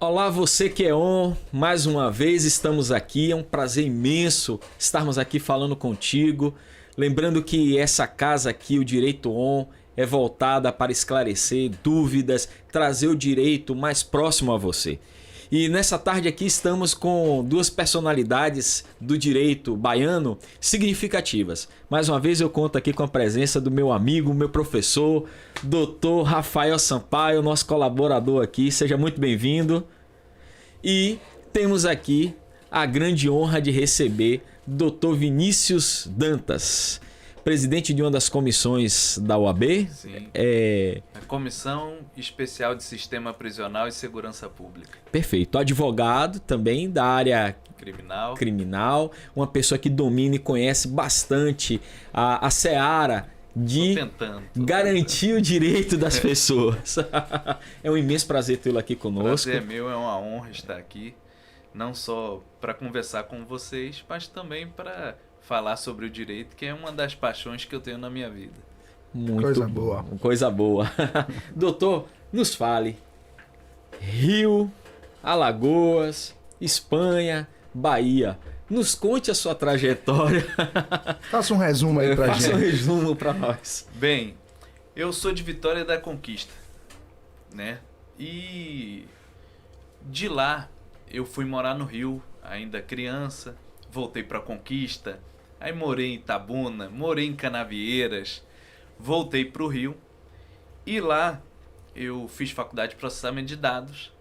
Olá, você que é on, mais uma vez estamos aqui, é um prazer imenso estarmos aqui falando contigo. Lembrando que essa casa aqui, o Direito On, é voltada para esclarecer dúvidas, trazer o direito mais próximo a você. E nessa tarde aqui estamos com duas personalidades do direito baiano significativas. Mais uma vez eu conto aqui com a presença do meu amigo, meu professor, Dr. Rafael Sampaio, nosso colaborador aqui. Seja muito bem-vindo. E temos aqui a grande honra de receber Dr. Vinícius Dantas, presidente de uma das comissões da OAB. Sim. A Comissão Especial de Sistema Prisional e Segurança Pública. Perfeito. Advogado também da área criminal, uma pessoa que domina e conhece bastante a seara de garantir o direito das pessoas. É um imenso prazer tê-lo aqui conosco. Prazer é meu, é uma honra estar aqui, não só para conversar com vocês, mas também para falar sobre o direito, que é uma das paixões que eu tenho na minha vida. Muito coisa boa. Coisa boa. Doutor, nos fale. Rio, Alagoas, Espanha, Bahia. Nos conte a sua trajetória. Faça um resumo aí pra gente. Faça um resumo pra nós. Bem, eu sou de Vitória da Conquista, né? E de lá eu fui morar no Rio, ainda criança. Voltei pra Conquista. Aí morei em Itabuna, morei em Canavieiras. Voltei pro Rio. E lá eu fiz faculdade de processamento de dados.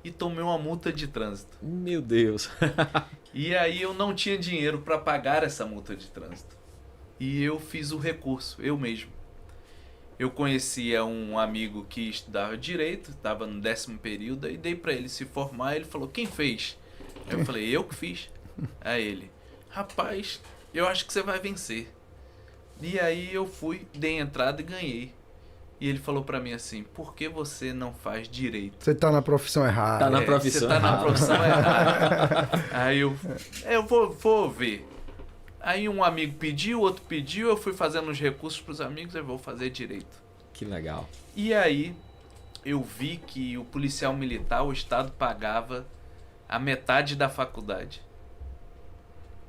E tomei uma multa de trânsito. Meu Deus. E aí eu não tinha dinheiro para pagar essa multa de trânsito. E eu fiz o recurso, eu mesmo. Eu conhecia um amigo que estudava direito, estava no 10º período, e dei para ele se formar. Ele falou, quem fez? Aí eu falei, eu que fiz. Aí ele, rapaz, eu acho que você vai vencer. E aí eu fui, dei entrada e ganhei. E ele falou pra mim assim, por que você não faz direito? Você tá na profissão errada. Tá na profissão você tá errada. na profissão errada. Aí eu vou ver. Aí um amigo pediu, outro pediu, eu fui fazendo os recursos pros amigos, eu vou fazer direito. Que legal. E aí eu vi que o policial militar, o Estado pagava a metade da faculdade.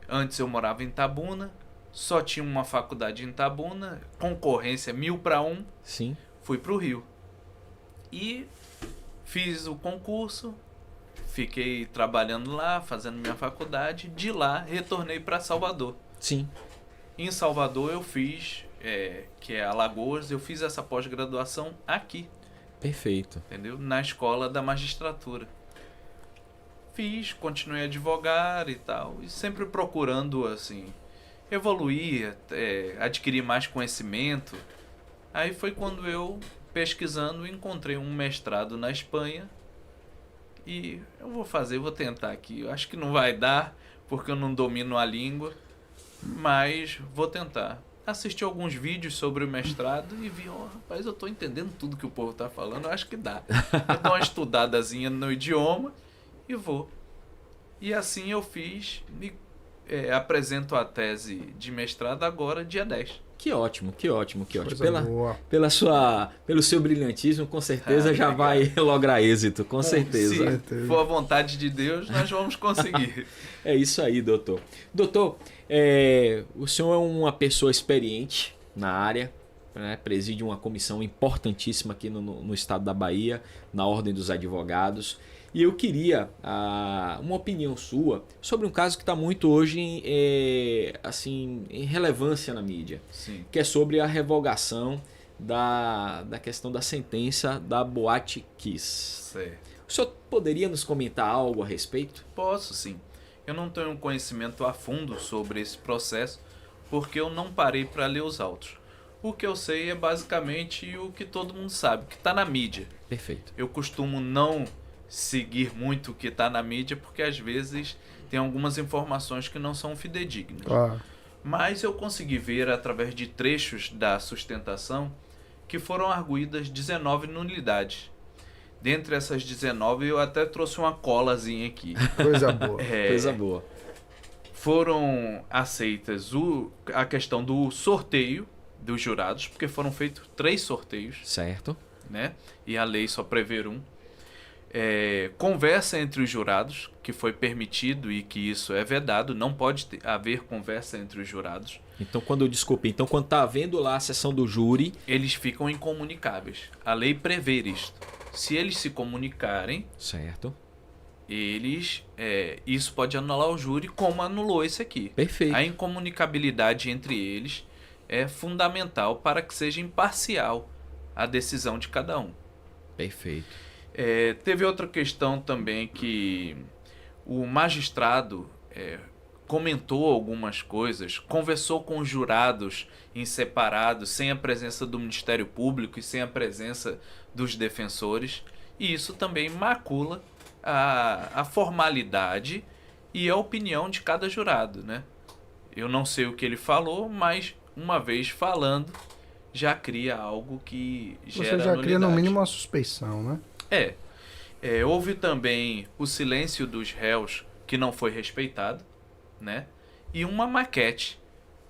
Antes eu morava em Itabuna. Só tinha uma faculdade em Itabuna, concorrência 1000 para 1. Sim. Fui pro Rio. E fiz o concurso, fiquei trabalhando lá, fazendo minha faculdade. De lá, retornei para Salvador. Sim. Em Salvador eu fiz, que é Alagoas, eu fiz essa pós-graduação aqui. Perfeito. Entendeu? Na escola da magistratura. Fiz, continuei a advogar e tal. E sempre procurando, assim, evoluir, adquirir mais conhecimento. Aí foi quando eu, pesquisando, encontrei um mestrado na Espanha. E eu vou tentar aqui. Eu acho que não vai dar, porque eu não domino a língua. Mas vou tentar. Assisti alguns vídeos sobre o mestrado e vi, rapaz, eu tô entendendo tudo que o povo tá falando. Eu acho que dá. Eu dou uma estudadazinha no idioma e vou. E assim eu fiz, apresento a tese de mestrado agora, dia 10. Que ótimo, que ótimo, que ótimo. Boa. Pelo seu brilhantismo, com certeza já vai lograr êxito, com certeza. Se for a vontade de Deus, nós vamos conseguir. É isso aí, doutor. Doutor, o senhor é uma pessoa experiente na área, né? Preside uma comissão importantíssima aqui no estado da Bahia, na Ordem dos Advogados. E eu queria uma opinião sua sobre um caso que está muito hoje em relevância na mídia. Sim. Que é sobre a revogação da questão da sentença da Boate Kiss. Certo. O senhor poderia nos comentar algo a respeito? Posso, sim. Eu não tenho um conhecimento a fundo sobre esse processo, porque eu não parei para ler os autos. O que eu sei é basicamente o que todo mundo sabe, que está na mídia. Perfeito. Eu costumo não seguir muito o que está na mídia, porque às vezes tem algumas informações que não são fidedignas. Mas eu consegui ver através de trechos da sustentação que foram arguídas 19 nulidades. Dentre essas 19 eu até trouxe uma colazinha aqui. Coisa boa. Coisa boa. Foram aceitas a questão do sorteio dos jurados, porque foram feitos 3 sorteios. Certo. Né? E a lei só prevê um. Conversa entre os jurados, que foi permitido e que isso é vedado, não pode haver conversa entre os jurados. Então, quando tá havendo lá a sessão do júri... Eles ficam incomunicáveis. A lei prevê isto. Se eles se comunicarem, Certo. isso pode anular o júri, como anulou esse aqui. Perfeito. A incomunicabilidade entre eles é fundamental para que seja imparcial a decisão de cada um. Perfeito. Teve outra questão também que o magistrado comentou algumas coisas, conversou com os jurados em separado, sem a presença do Ministério Público e sem a presença dos defensores, e isso também macula a formalidade e a opinião de cada jurado, né? Eu não sei o que ele falou, mas uma vez falando, já cria algo que gera Você já cria no nulidade. mínimo uma suspeição, né? Houve também o silêncio dos réus, que não foi respeitado, né? E uma maquete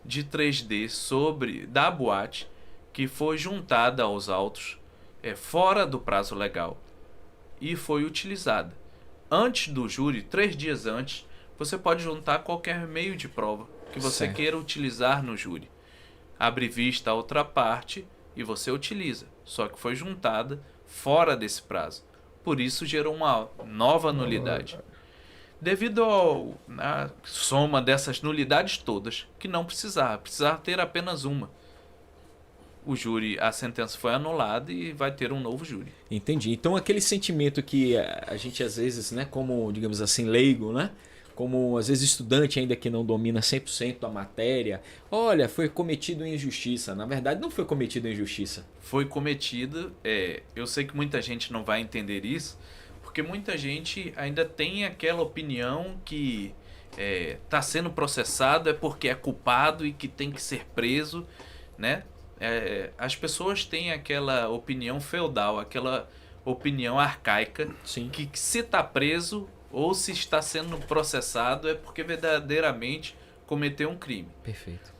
de 3D da boate, que foi juntada aos autos fora do prazo legal e foi utilizada. Antes do júri, 3 dias antes, você pode juntar qualquer meio de prova que você Certo. queira utilizar no júri. Abre vista a outra parte e você utiliza. Só que foi juntada fora desse prazo. Por isso gerou uma nova nulidade. Devido à soma dessas nulidades todas, que não precisava ter apenas uma. A sentença foi anulada e vai ter um novo júri. Entendi. Então aquele sentimento que a gente às vezes, né, como, digamos assim, leigo, né? Como às vezes estudante ainda que não domina 100% a matéria, olha, foi cometido injustiça. Na verdade não foi cometido injustiça. Foi cometido, eu sei que muita gente não vai entender isso, porque muita gente ainda tem aquela opinião que está sendo processado é porque é culpado e que tem que ser preso, né? As pessoas têm aquela opinião feudal, aquela opinião arcaica, Sim. que se está preso ou se está sendo processado é porque verdadeiramente cometeu um crime. Perfeito.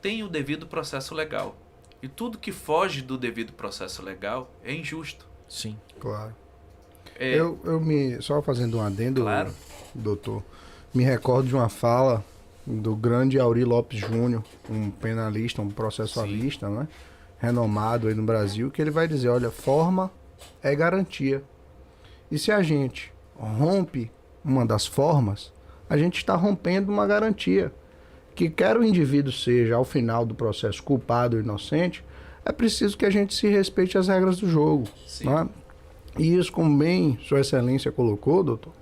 Tem o devido processo legal. E tudo que foge do devido processo legal é injusto. Sim. Claro. É, Só fazendo um adendo, Claro. doutor, me recordo de uma fala do grande Aurí Lopes Júnior, um penalista, um processualista, né? Renomado aí no Brasil, que ele vai dizer, olha, forma é garantia. E se a gente rompe uma das formas, a gente está rompendo uma garantia. Que quer o indivíduo seja, ao final do processo, culpado ou inocente, é preciso que a gente se respeite as regras do jogo. Sim. Né? E isso, como bem Sua Excelência colocou, doutor,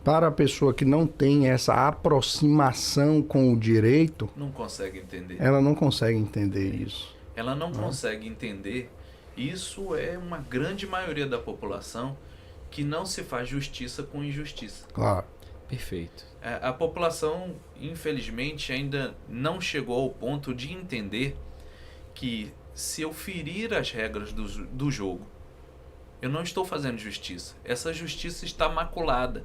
para a pessoa que não tem essa aproximação com o direito, não consegue entender. ela não consegue entender isso. Ela não consegue entender. Isso é uma grande maioria da população que não se faz justiça com injustiça. Claro. Perfeito. A população, infelizmente, ainda não chegou ao ponto de entender que se eu ferir as regras do jogo, eu não estou fazendo justiça. Essa justiça está maculada.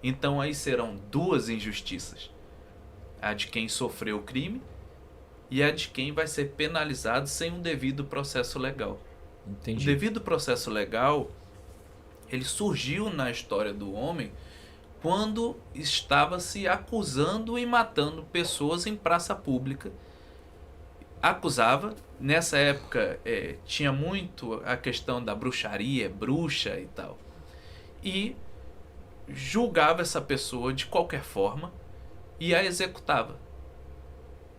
Então aí serão duas injustiças. A de quem sofreu o crime e a de quem vai ser penalizado sem um devido processo legal. Entendi. O devido processo legal, ele surgiu na história do homem quando estava se acusando e matando pessoas em praça pública. Acusava, nessa época tinha muito a questão da bruxaria, bruxa e tal. E julgava essa pessoa de qualquer forma e a executava.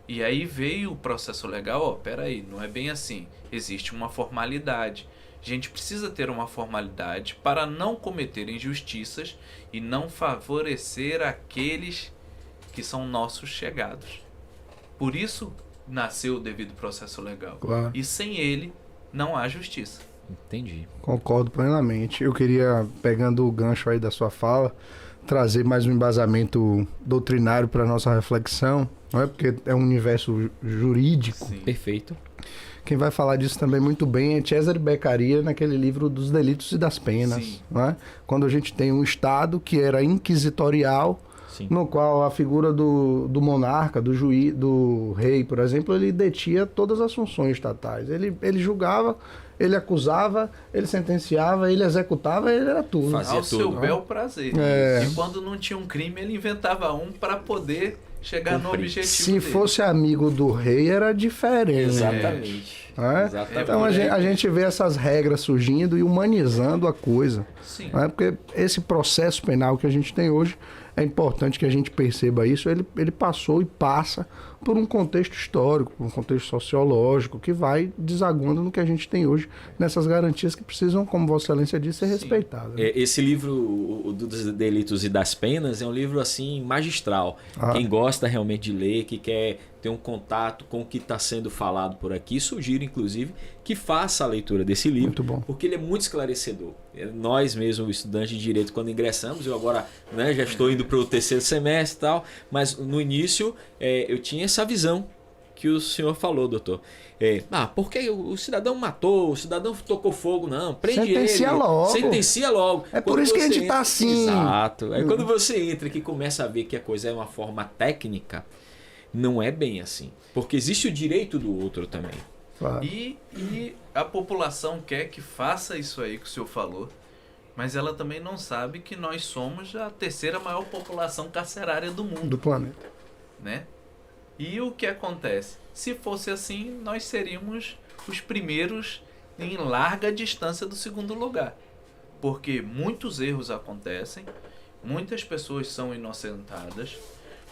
E aí veio o processo legal, peraí, não é bem assim. Existe uma formalidade. A gente precisa ter uma formalidade para não cometer injustiças e não favorecer aqueles que são nossos chegados. Por isso nasceu o devido processo legal. Claro. E sem ele não há justiça. Entendi. Concordo plenamente. Eu queria, pegando o gancho aí da sua fala, trazer mais um embasamento doutrinário para nossa reflexão, não é? Porque é um universo jurídico. Sim. Perfeito. Quem vai falar disso também muito bem é Cesare Beccaria, naquele livro dos Delitos e das Penas. Sim. Não é? Quando a gente tem um Estado que era inquisitorial, Sim. no qual a figura do monarca, do juiz, do rei, por exemplo, ele detinha todas as funções estatais. Ele julgava ele acusava, ele sentenciava, ele executava, ele era tudo. Fazia Ao seu tudo. bel prazer. É. E quando não tinha um crime, ele inventava um para poder chegar no Cumprir. objetivo Se dele. fosse amigo do rei, era diferente. Exatamente. É? Exatamente. Então a gente vê essas regras surgindo e humanizando a coisa. Sim. Não é? Porque esse processo penal que a gente tem hoje, é importante que a gente perceba isso, ele passou e passa por um contexto histórico, por um contexto sociológico, que vai desaguando no que a gente tem hoje, nessas garantias que precisam, como Vossa Excelência disse, ser respeitadas. né? Esse livro, o dos Delitos e das Penas, é um livro assim magistral. Quem gosta realmente de ler, que quer ter um contato com o que está sendo falado por aqui, sugiro inclusive que faça a leitura desse livro, Muito bom. porque ele é muito esclarecedor. Nós mesmo, estudantes de Direito, quando ingressamos, eu agora, né, já estou indo para o terceiro semestre e tal, mas no início eu tinha essa visão que o senhor falou, doutor. Porque o cidadão matou, o cidadão tocou fogo, não, prende Sentencia ele. logo. Sentencia logo. É por Quando isso que a você gente tá assim. Exato. Aí quando você entra que começa a ver que a coisa é uma forma técnica, não é bem assim. Porque existe o direito do outro também. Claro. E a população quer que faça isso aí que o senhor falou, mas ela também não sabe que nós somos a terceira maior população carcerária do mundo, Do planeta. né? E o que acontece? Se fosse assim, nós seríamos os primeiros em larga distância do segundo lugar. Porque muitos erros acontecem, muitas pessoas são inocentadas,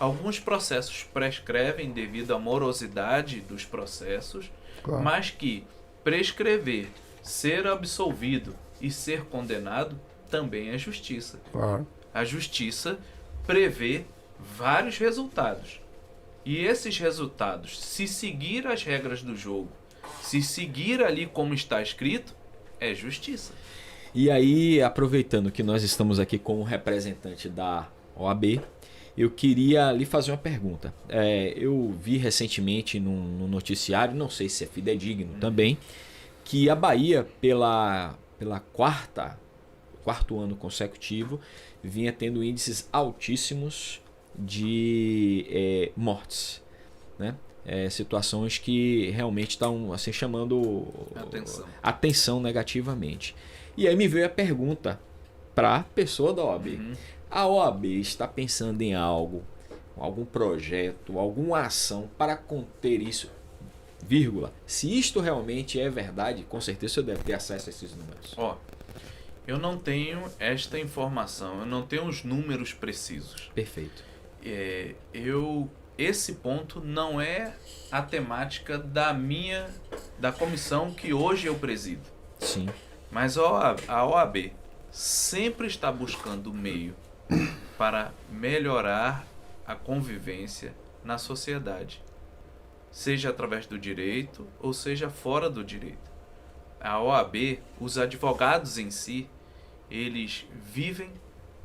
alguns processos prescrevem devido à morosidade dos processos, Claro. mas que prescrever, ser absolvido e ser condenado também é justiça. Claro. A justiça prevê vários resultados. E esses resultados, se seguir as regras do jogo, se seguir ali como está escrito, é justiça. E aí, aproveitando que nós estamos aqui como representante da OAB, eu queria lhe fazer uma pergunta. Eu vi recentemente no noticiário, não sei se é fidedigno também, que a Bahia, pela quarto ano consecutivo, vinha tendo índices altíssimos de mortes, né? Situações que realmente estão assim, chamando atenção negativamente. E aí me veio a pergunta para a pessoa da OAB. A OAB está pensando em algum projeto, alguma ação para conter isso, vírgula. Se isto realmente é verdade, com certeza você deve ter acesso a esses números. Eu não tenho esta informação, eu não tenho os números precisos. Perfeito. Esse ponto não é a temática da comissão que hoje eu presido. Sim. Mas a OAB sempre está buscando meio para melhorar a convivência na sociedade, seja através do direito ou seja fora do direito. A OAB, os advogados em si, eles vivem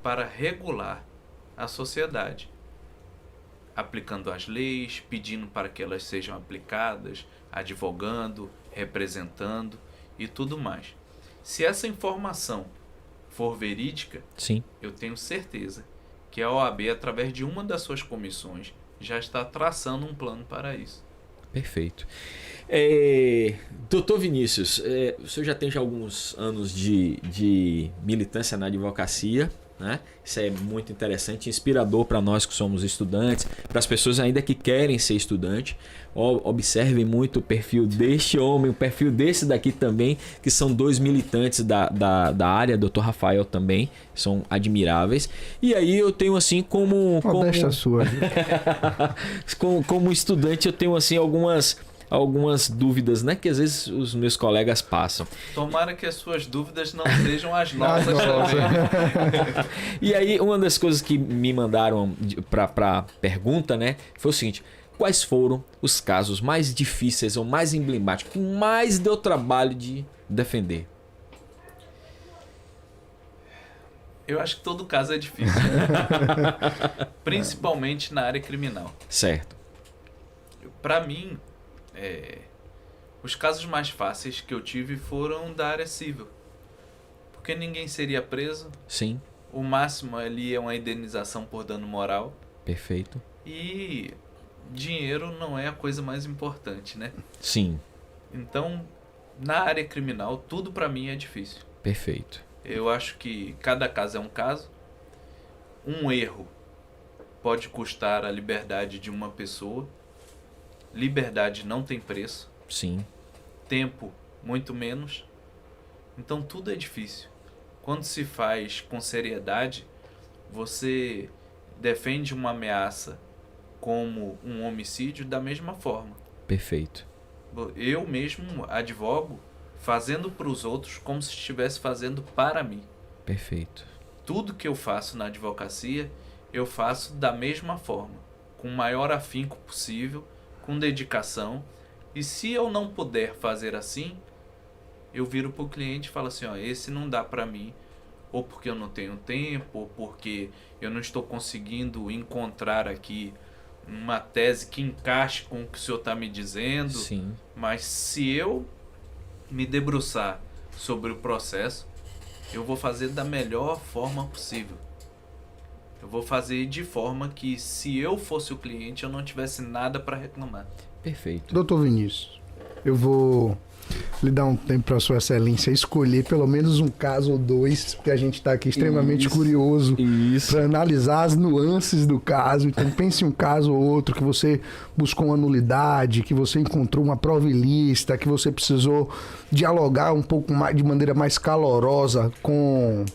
para regular a sociedade, aplicando as leis, pedindo para que elas sejam aplicadas, advogando, representando e tudo mais. Se essa informação for verídica, Sim. eu tenho certeza que a OAB, através de uma das suas comissões, já está traçando um plano para isso. Perfeito. Doutor Vinícius, o senhor já tem alguns anos de militância na advocacia, né? Isso é muito interessante, inspirador para nós que somos estudantes, para as pessoas ainda que querem ser estudante. Observem muito o perfil deste homem, o perfil desse daqui também, que são dois militantes da área, Dr. Rafael também, são admiráveis. E aí eu tenho assim como Sua. como estudante eu tenho assim algumas dúvidas, né, que às vezes os meus colegas passam. Tomara que as suas dúvidas não sejam as nossas também. E aí uma das coisas que me mandaram para pergunta, né, foi o seguinte: quais foram os casos mais difíceis ou mais emblemáticos, que mais deu trabalho de defender? Eu acho que todo caso é difícil. Principalmente na área criminal. Certo. Para mim, os casos mais fáceis que eu tive foram da área civil. Porque ninguém seria preso. Sim. O máximo ali é uma indenização por dano moral. Perfeito. E dinheiro não é a coisa mais importante, né? Sim. Então, Na área criminal, tudo para mim é difícil. Perfeito. Eu acho que cada caso é um caso. Um erro pode custar a liberdade de uma pessoa. Liberdade não tem preço. Sim. Tempo, muito menos. Então tudo é difícil. Quando se faz com seriedade, você defende uma ameaça como um homicídio da mesma forma. Perfeito. Eu mesmo advogo fazendo para os outros como se estivesse fazendo para mim. Perfeito. Tudo que eu faço na advocacia, eu faço da mesma forma, com o maior afinco possível, com dedicação. E se eu não puder fazer assim, eu viro para o cliente e falo assim, ó, esse não dá para mim, ou porque eu não tenho tempo, ou porque eu não estou conseguindo encontrar aqui uma tese que encaixe com o que o senhor está me dizendo. Sim. Mas se eu me debruçar sobre o processo, eu vou fazer da melhor forma possível. Eu vou fazer de forma que, se eu fosse o cliente, eu não tivesse nada para reclamar. Perfeito. Doutor Vinícius, eu vou lhe dar um tempo para Sua Excelência escolher pelo menos um caso ou dois, porque a gente está aqui extremamente curioso para analisar as nuances do caso. Então pense em um caso ou outro que você buscou uma nulidade, que você encontrou uma prova ilícita, que você precisou dialogar um pouco mais, de maneira mais calorosa com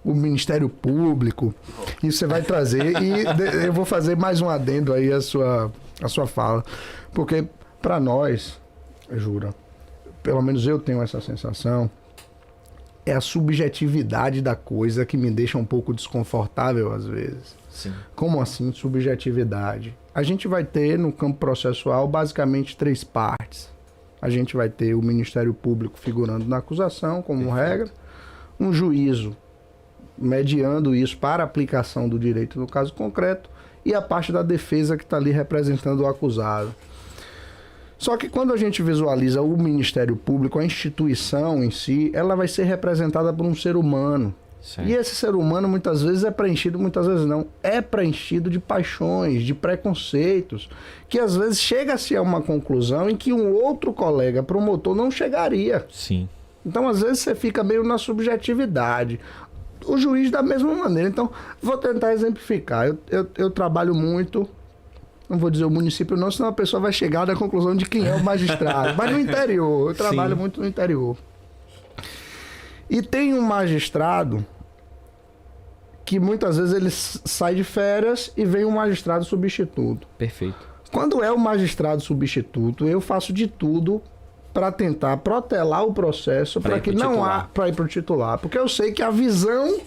o Ministério Público. Isso você vai trazer e eu vou fazer mais um adendo aí à sua fala, porque para nós, jura, pelo menos eu tenho essa sensação, é a subjetividade da coisa que me deixa um pouco desconfortável às vezes. Sim. Como assim subjetividade? A gente vai ter no campo processual basicamente 3 partes. A gente vai ter o Ministério Público figurando na acusação como regra, um juízo mediando isso para a aplicação do direito no caso concreto e a parte da defesa que está ali representando o acusado. Só que quando a gente visualiza o Ministério Público, a instituição em si, ela vai ser representada por um ser humano. Certo. E esse ser humano muitas vezes é preenchido, muitas vezes não. É preenchido de paixões, de preconceitos, que às vezes chega-se a uma conclusão em que um outro colega promotor não chegaria. Sim. Então às vezes você fica meio na subjetividade. O juiz da mesma maneira. Então vou tentar exemplificar. Eu trabalho muito... Não vou dizer o município não, senão a pessoa vai chegar na conclusão de quem é o magistrado. Mas no interior, eu trabalho muito no interior. E tem um magistrado que muitas vezes ele sai de férias e vem um magistrado substituto. Perfeito. Quando é o magistrado substituto, eu faço de tudo para tentar protelar o processo para que não há para ir para o titular. Porque eu sei que a visão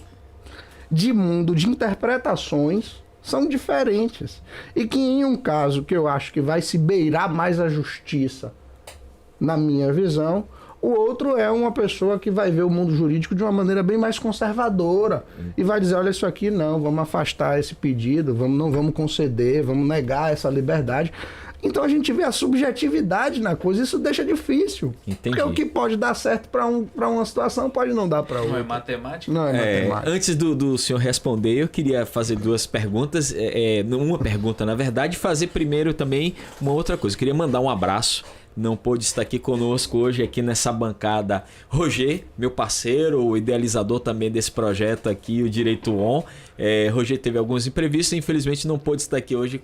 de mundo, de interpretações são diferentes. E que em um caso que eu acho que vai se beirar mais a justiça, na minha visão, o outro é uma pessoa que vai ver o mundo jurídico de uma maneira bem mais conservadora e vai dizer, olha, isso aqui não, vamos afastar esse pedido, não vamos conceder, vamos negar essa liberdade. Então a gente vê a subjetividade na coisa, isso deixa difícil. Entendi. Porque o que pode dar certo para uma situação pode não dar para outra. Não é matemática? Não é matemática. Antes do senhor responder, eu queria fazer 2 perguntas. Uma pergunta, na verdade, fazer primeiro também uma outra coisa. Eu queria mandar um abraço. Não pôde estar aqui conosco hoje, aqui nessa bancada, Roger, meu parceiro, o idealizador também desse projeto aqui, o Direito On. Roger teve alguns imprevistos e infelizmente não pôde estar aqui hoje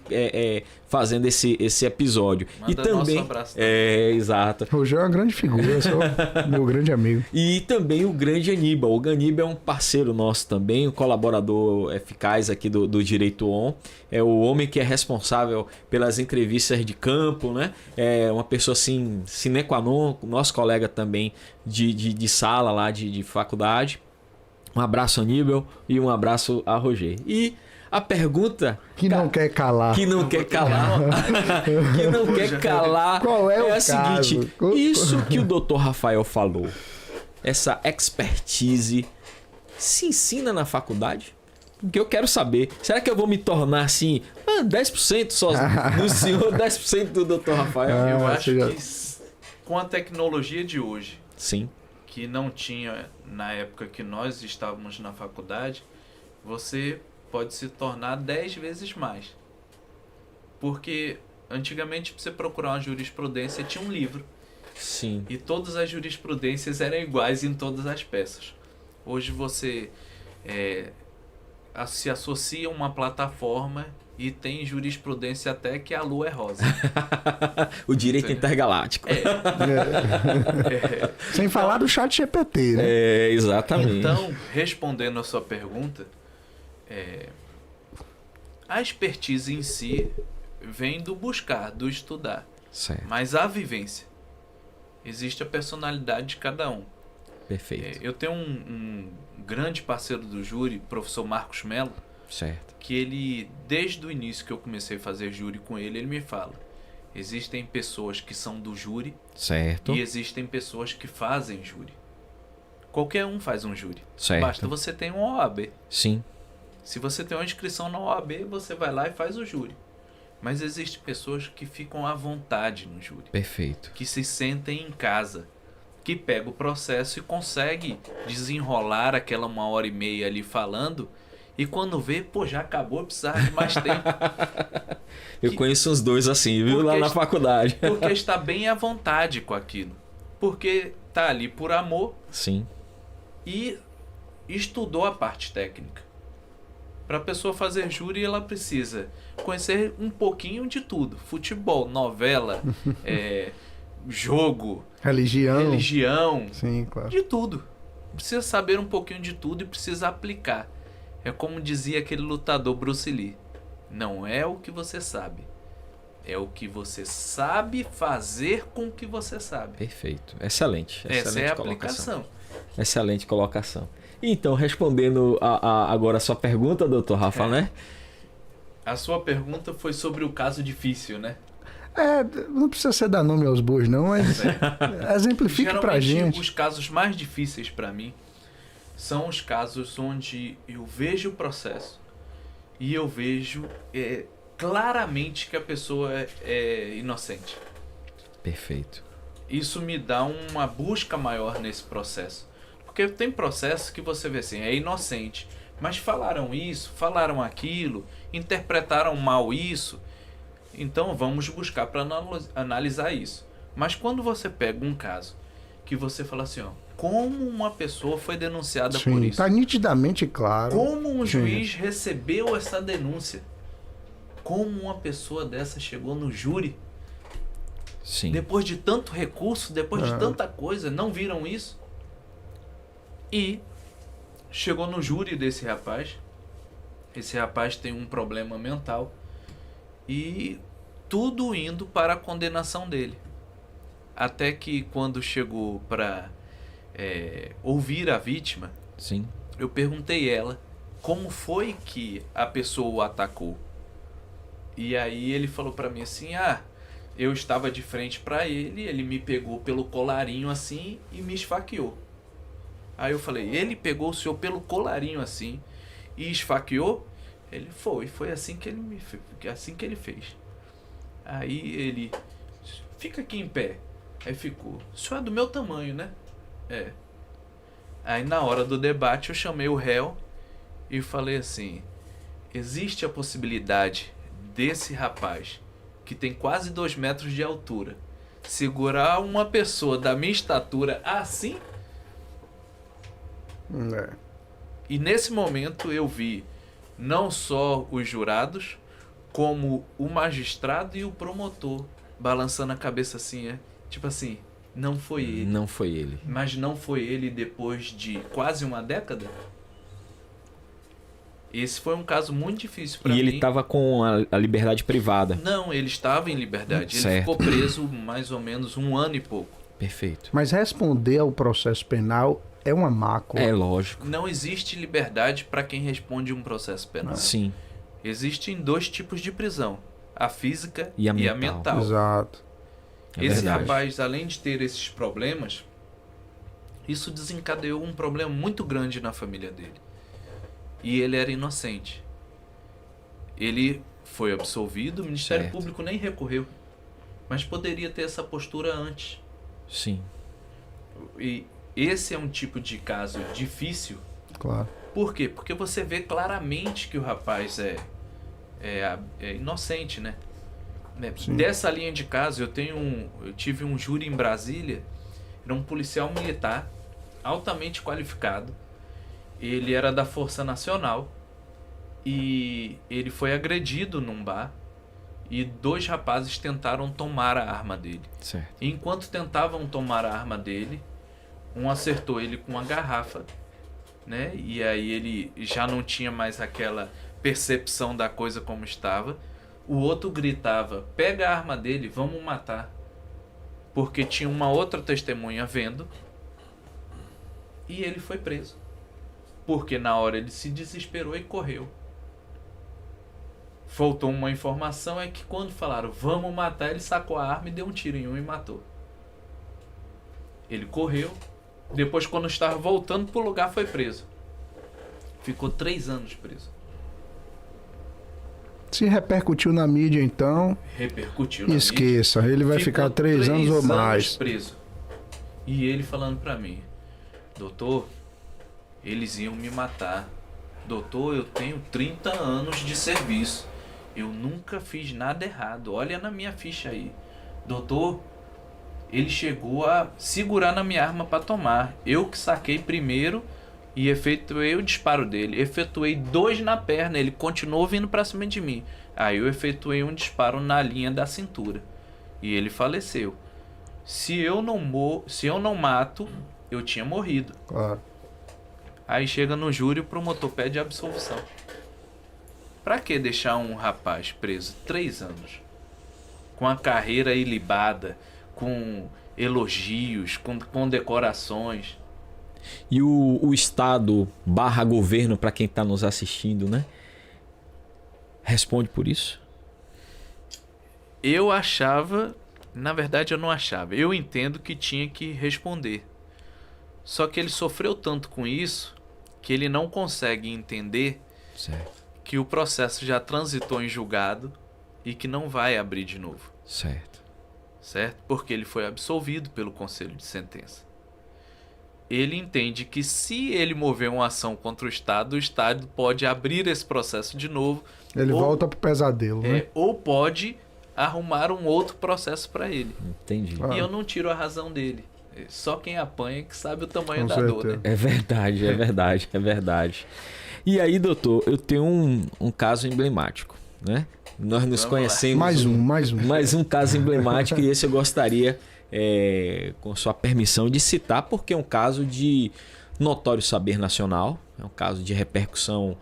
fazendo esse episódio. Manda e também, nosso abraço. Exato. Roger é uma grande figura, eu sou meu grande amigo. E também o grande Aníbal. O Aníbal é um parceiro nosso também, um colaborador eficaz aqui do Direito On. É o homem que é responsável pelas entrevistas de campo, né? É uma pessoa assim, sine qua non, nosso colega também de sala lá de faculdade. Um abraço, Aníbal, e um abraço a Roger. E a pergunta... Que não quer calar. Que não quer calar. Que não quer calar. Qual é o a caso? seguinte, isso que o Dr. Rafael falou, essa expertise, se ensina na faculdade? Porque eu quero saber, será que eu vou me tornar assim, 10% só no senhor, 10% do Dr. Rafael? Eu acho que com a tecnologia de hoje, Sim. que não tinha na época que nós estávamos na faculdade, você pode se tornar 10 vezes mais. Porque antigamente, para você procurar uma jurisprudência, tinha um livro. Sim. E todas as jurisprudências eram iguais em todas as peças. Hoje você se associa a uma plataforma e tem jurisprudência até que a lua é rosa. O direito intergaláctico. Sem falar do chat GPT, né? Exatamente. Então, respondendo a sua pergunta, a expertise em si vem do buscar, do estudar. Certo. Mas a vivência. Existe a personalidade de cada um. Perfeito. Eu tenho um grande parceiro do júri, professor Marcos Melo, Certo. que ele, desde o início que eu comecei a fazer júri com ele me fala: existem pessoas que são do júri Certo. e existem pessoas que fazem júri. Qualquer um faz um júri. Certo. Basta você ter uma OAB. Sim. Se você tem uma inscrição na OAB, você vai lá e faz o júri. Mas existem pessoas que ficam à vontade no júri, Perfeito. que se sentem em casa, que pega o processo e consegue desenrolar aquela 1h30 ali falando, e quando vê, pô, já acabou, precisava de mais tempo. Eu conheço uns dois assim, viu? Lá Porque na faculdade. Porque está bem à vontade com aquilo. Porque tá ali por amor Sim. e estudou a parte técnica. Para a pessoa fazer júri, ela precisa conhecer um pouquinho de tudo. Futebol, novela, jogo, religião, Sim, claro. de tudo. Precisa saber um pouquinho de tudo e precisa aplicar. É como dizia aquele lutador Bruce Lee: não é o que você sabe, é o que você sabe fazer com o que você sabe. Perfeito. Excelente. Essa é a colocação. aplicação. Excelente colocação. Então, respondendo agora a sua pergunta, doutor Rafa, né? A sua pergunta foi sobre o caso difícil, né? Não precisa ser dar nome aos bois, não, mas exemplifique pra Geralmente, gente. os casos mais difíceis para mim são os casos onde eu vejo o processo e eu vejo claramente que a pessoa é inocente. Perfeito. Isso me dá uma busca maior nesse processo. Porque tem processos que você vê assim, é inocente, mas falaram isso, falaram aquilo, interpretaram mal isso, então vamos buscar para analisar isso. Mas quando você pega um caso que você fala assim, ó, como uma pessoa foi denunciada por isso? Tá nitidamente claro. Como um juiz recebeu essa denúncia? Como uma pessoa dessa chegou no júri? Sim. Depois de tanto recurso, depois de tanta coisa, não viram isso? E chegou no júri desse rapaz. Esse rapaz tem um problema mental. E tudo indo para a condenação dele. Até que quando chegou para ouvir a vítima, Sim. eu perguntei a ela como foi que a pessoa o atacou. E aí ele falou para mim assim, eu estava de frente para ele, ele me pegou pelo colarinho assim e me esfaqueou. Aí eu falei, ele pegou o senhor pelo colarinho assim e esfaqueou? Ele foi assim que ele fez. Aí ele, fica aqui em pé. Aí ficou, o senhor é do meu tamanho, né? Aí na hora do debate eu chamei o réu e falei assim, existe a possibilidade desse rapaz, que tem quase 2 metros de altura, segurar uma pessoa da minha estatura assim? E nesse momento eu vi não só os jurados, como o magistrado e o promotor balançando a cabeça assim, tipo assim, não foi ele. Não foi ele. Mas não foi ele depois de quase uma década? Esse foi um caso muito difícil para mim. E ele estava com a liberdade privada. Não, ele estava em liberdade. Ele ficou preso mais ou menos 1 ano e pouco. Perfeito. Mas responder ao processo penal é uma mácula. É lógico. Não existe liberdade para quem responde um processo penal. Sim. Existem 2 tipos de prisão. A física e a mental. mental. Exato. Esse rapaz, além de ter esses problemas, isso desencadeou um problema muito grande na família dele. E ele era inocente. Ele foi absolvido, o Ministério Público nem recorreu. Mas poderia ter essa postura antes. Sim. E esse é um tipo de caso difícil. Claro. Por quê? Porque você vê claramente que o rapaz é inocente, né? né? Sim. Dessa linha de casos, eu tive um júri em Brasília, era um policial militar altamente qualificado. Ele era da Força Nacional e ele foi agredido num bar e 2 rapazes tentaram tomar a arma dele. Certo. E enquanto tentavam tomar a arma dele, um acertou ele com uma garrafa, né? E aí ele já não tinha mais aquela percepção da coisa como estava. O outro gritava: pega a arma dele, vamos matar. Porque tinha uma outra testemunha vendo. E ele foi preso. Porque na hora ele se desesperou e correu. Faltou uma informação, é que quando falaram vamos matar, ele sacou a arma e deu um tiro em um e matou. Ele correu. Depois, quando estava voltando pro lugar, foi preso. Ficou 3 anos preso. Se repercutiu na mídia, então, Repercutiu na mídia. esqueça. Ele vai Ficou ficar 3 anos ou mais. preso. E ele falando pra mim: doutor, eles iam me matar. Doutor, eu tenho 30 anos de serviço. Eu nunca fiz nada errado. Olha na minha ficha aí. Doutor, ele chegou a segurar na minha arma para tomar. Eu que saquei primeiro e efetuei o disparo dele. Efetuei 2 na perna. Ele continuou vindo para cima de mim. Aí eu efetuei um disparo na linha da cintura. E ele faleceu. Se eu não mato, eu tinha morrido. Claro. Aí chega no júri, o promotor pede absolvição. Pra que deixar um rapaz preso 3 anos? Com a carreira ilibada, com elogios, com condecorações. E o Estado / governo, para quem está nos assistindo, né? Responde por isso? Eu achava, na verdade eu não achava, eu entendo que tinha que responder. Só que ele sofreu tanto com isso que ele não consegue entender Certo. que o processo já transitou em julgado e que não vai abrir de novo. Certo. Certo? Porque ele foi absolvido pelo conselho de sentença. Ele entende que se ele mover uma ação contra o Estado pode abrir esse processo de novo. Ele volta pro pesadelo, né? Ou pode arrumar um outro processo para ele. Entendi. Ah. E eu não tiro a razão dele. Só quem apanha que sabe o tamanho Com da dor, certeza. né? É verdade, é verdade, é verdade. E aí, doutor, eu tenho um caso emblemático, né? Nós nos Vamos lá. conhecemos. Mais um. Mais um caso emblemático e esse eu gostaria, com sua permissão, de citar, porque é um caso de notório saber nacional, é um caso de repercussão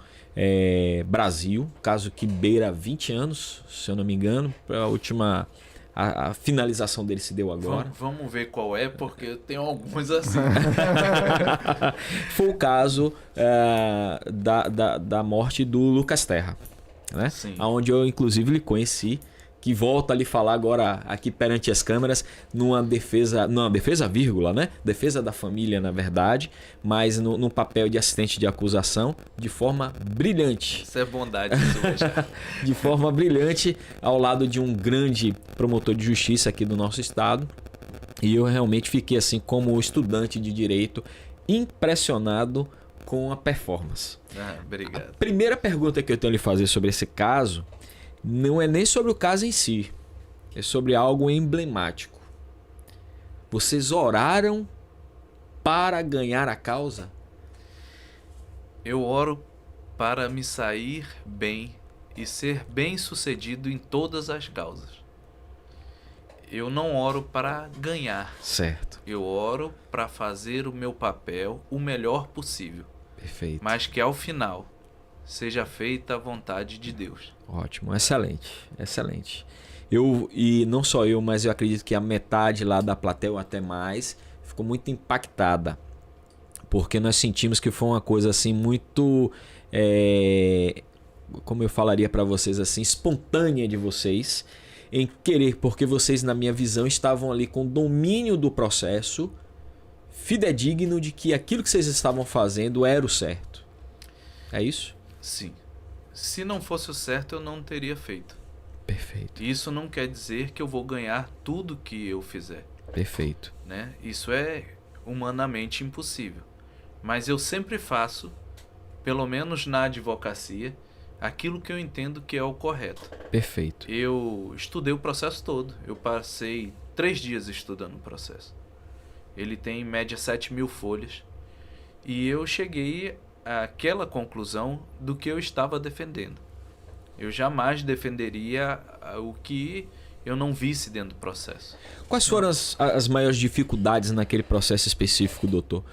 Brasil, caso que beira 20 anos, se eu não me engano, a última... A finalização dele se deu agora. Vamos ver qual é, porque eu tenho alguns assim. Foi o caso da morte do Lucas Terra, né? Sim. Onde eu inclusive lhe conheci, que volto a lhe falar agora aqui perante as câmeras, numa defesa vírgula, né? Defesa da família, na verdade, mas no papel de assistente de acusação, de forma brilhante. Isso é bondade sua já. De forma brilhante, ao lado de um grande promotor de justiça aqui do nosso estado. E eu realmente fiquei assim, como estudante de direito, impressionado com a performance. Obrigado. Primeira pergunta que eu tenho a lhe fazer sobre esse caso não é nem sobre o caso em si, é sobre algo emblemático. Vocês oraram para ganhar a causa? Eu oro para me sair bem e ser bem-sucedido em todas as causas. Eu não oro para ganhar. Certo. Eu oro para fazer o meu papel o melhor possível. Perfeito. Mas que ao final seja feita a vontade de Deus. Ótimo, excelente, excelente. E não só eu, mas eu acredito que a metade lá da plateia, ou até mais, ficou muito impactada. Porque nós sentimos que foi uma coisa assim muito, como eu falaria para vocês assim, espontânea de vocês, em querer, porque vocês, na minha visão, estavam ali com domínio do processo, fidedigno de que aquilo que vocês estavam fazendo era o certo. É isso? Sim. Se não fosse o certo, eu não teria feito. Perfeito. Isso não quer dizer que eu vou ganhar tudo que eu fizer, Perfeito. né? Isso é humanamente impossível. Mas eu sempre faço, pelo menos na advocacia, aquilo que eu entendo que é o correto. Perfeito. Eu estudei o processo todo. Eu passei 3 dias estudando o processo. Ele tem em média 7.000 folhas. E eu cheguei àquela conclusão do que eu estava defendendo. Eu jamais defenderia o que eu não visse dentro do processo. Quais foram as maiores dificuldades naquele processo específico, doutor?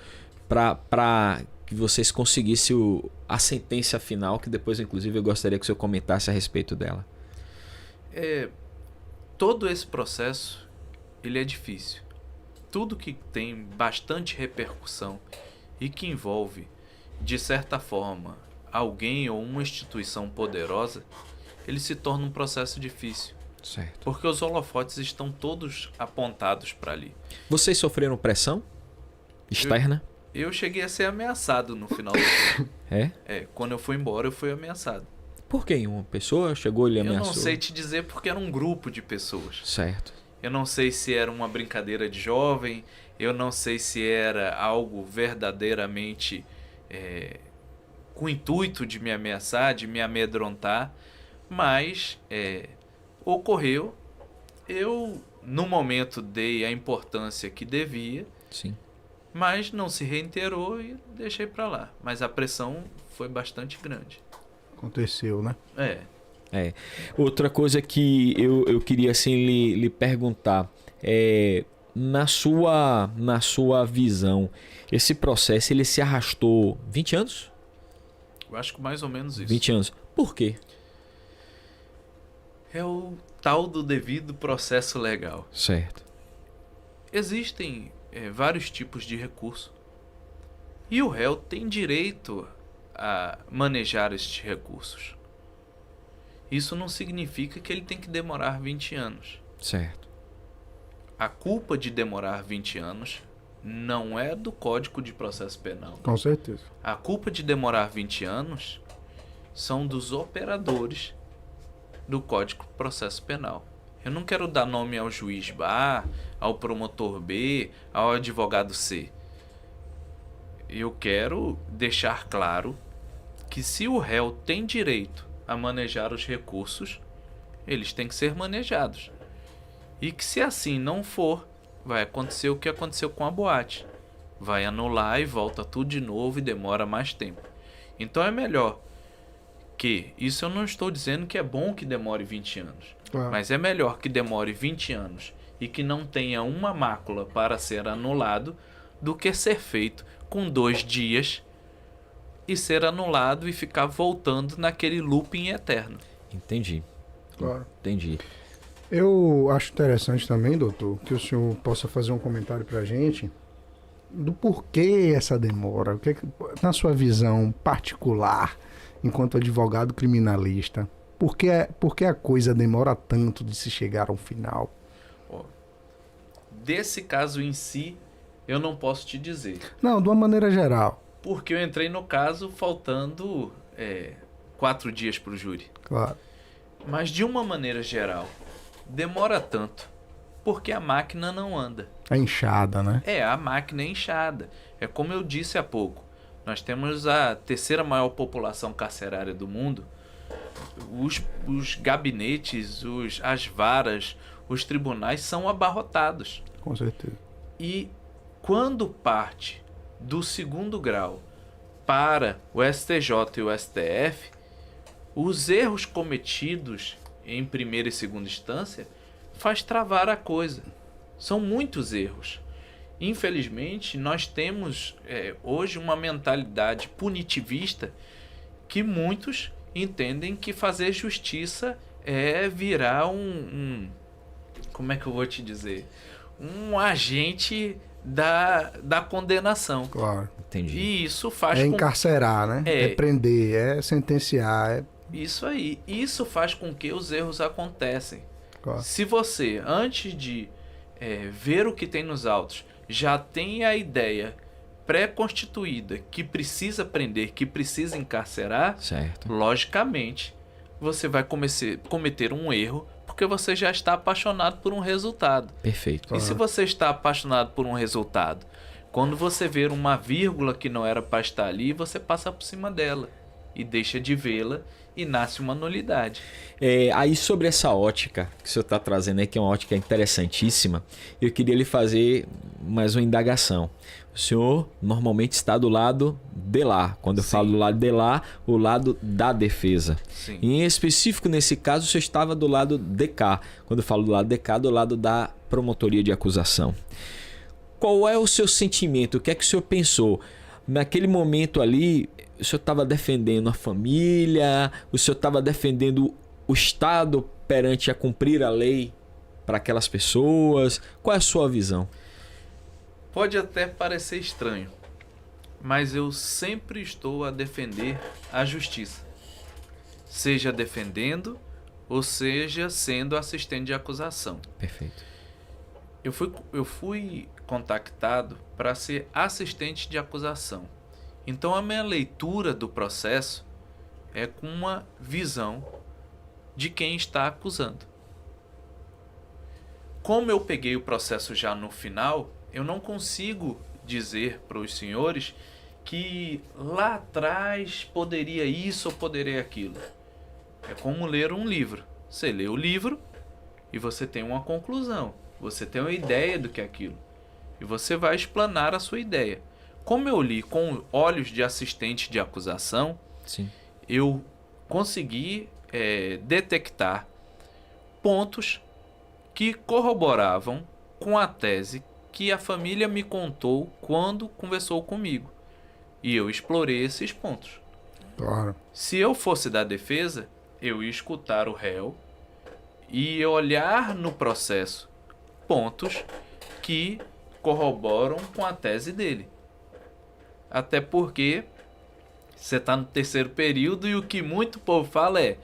Para que vocês conseguissem a sentença final, que depois, inclusive, eu gostaria que o senhor comentasse a respeito dela. Todo esse processo, ele é difícil. Tudo que tem bastante repercussão e que envolve, de certa forma, alguém ou uma instituição poderosa, ele se torna um processo difícil. Certo. Porque os holofotes estão todos apontados para ali. Vocês sofreram pressão externa? Eu cheguei a ser ameaçado no final do ano. Quando eu fui embora, eu fui ameaçado. Por quê? Uma pessoa chegou e lhe ameaçou? Eu não sei te dizer porque era um grupo de pessoas. Certo. Eu não sei se era uma brincadeira de jovem, eu não sei se era algo verdadeiramente com o intuito de me ameaçar, de me amedrontar, mas ocorreu. Eu, no momento, dei a importância que devia. Sim. Mas não se reiterou e deixei para lá. Mas a pressão foi bastante grande. Aconteceu, né? Outra coisa que eu queria assim lhe perguntar na sua visão, esse processo ele se arrastou 20 anos? Eu acho que mais ou menos isso. 20 anos. Por quê? É o tal do devido processo legal. Certo. Existem vários tipos de recurso. E o réu tem direito a manejar estes recursos. Isso não significa que ele tem que demorar 20 anos. Certo. A culpa de demorar 20 anos não é do Código de Processo Penal. Com certeza. A culpa de demorar 20 anos são dos operadores do Código de Processo Penal. Eu não quero dar nome ao juiz A, ao promotor B, ao advogado C. Eu quero deixar claro que se o réu tem direito a manejar os recursos, eles têm que ser manejados. E que se assim não for, vai acontecer o que aconteceu com a boate. Vai anular e volta tudo de novo e demora mais tempo. Então é melhor que, isso eu não estou dizendo que é bom que demore 20 anos, mas é melhor que demore 20 anos e que não tenha uma mácula para ser anulado do que ser feito com 2 dias e ser anulado e ficar voltando naquele looping eterno. Entendi. Claro. Entendi. Eu acho interessante também, doutor, que o senhor possa fazer um comentário pra gente do porquê essa demora. O que, na sua visão particular, enquanto advogado criminalista, por que a coisa demora tanto de se chegar ao final? Desse caso em si, eu não posso te dizer. Não, de uma maneira geral. Porque eu entrei no caso faltando 4 dias para o júri. Claro. Mas de uma maneira geral, demora tanto porque a máquina não anda. É inchada, né? A máquina é inchada. É como eu disse há pouco. Nós temos a 3ª maior população carcerária do mundo. Os gabinetes, as varas, os tribunais são abarrotados. Com certeza. E quando parte do 2º grau para o STJ e o STF, os erros cometidos em primeira e segunda instância faz travar a coisa. São muitos erros. Infelizmente, nós temos hoje uma mentalidade punitivista que muitos entendem que fazer justiça é virar como é que eu vou te dizer? Um agente da condenação. Claro. Entendi. E isso faz encarcerar, né? É prender, é sentenciar. Isso aí. Isso faz com que os erros acontecem. Claro. Se você, antes de ver o que tem nos autos, já tem a ideia pré-constituída que precisa prender, que precisa encarcerar, certo, logicamente você vai cometer um erro porque você já está apaixonado por um resultado. Perfeito. E se você está apaixonado por um resultado, quando você ver uma vírgula que não era para estar ali, você passa por cima dela. e deixa de vê-la e nasce uma nulidade. Aí sobre essa ótica que o senhor está trazendo aí, que é uma ótica interessantíssima, eu queria lhe fazer mais uma indagação. O senhor normalmente está do lado de lá. Quando eu falo do lado de lá, o lado da defesa. Sim. Em específico, nesse caso, o senhor estava do lado de cá. Quando eu falo do lado de cá, do lado da promotoria de acusação. Qual é o seu sentimento? O que é que o senhor pensou? Naquele momento ali, o senhor estava defendendo a família? O senhor estava defendendo o Estado perante a cumprir a lei para aquelas pessoas? Qual é a sua visão? Pode até parecer estranho, mas eu sempre estou a defender a justiça. Seja defendendo, ou seja sendo assistente de acusação. Perfeito. Eu fui contactado para ser assistente de acusação. Então a minha leitura do processo é com uma visão de quem está acusando. Como eu peguei o processo já no final, eu não consigo dizer para os senhores que lá atrás poderia isso ou poderia aquilo. É como ler um livro. Você lê o livro e você tem uma conclusão. Você tem uma ideia do que é aquilo. E você vai explanar a sua ideia. Como eu li com olhos de assistente de acusação, Sim. eu consegui detectar pontos que corroboravam com a tese que a família me contou quando conversou comigo. E eu explorei esses pontos. Claro. Se eu fosse da defesa, eu ia escutar o réu e olhar no processo pontos que corroboram com a tese dele. Até porque você está no terceiro período e o que muito povo fala é: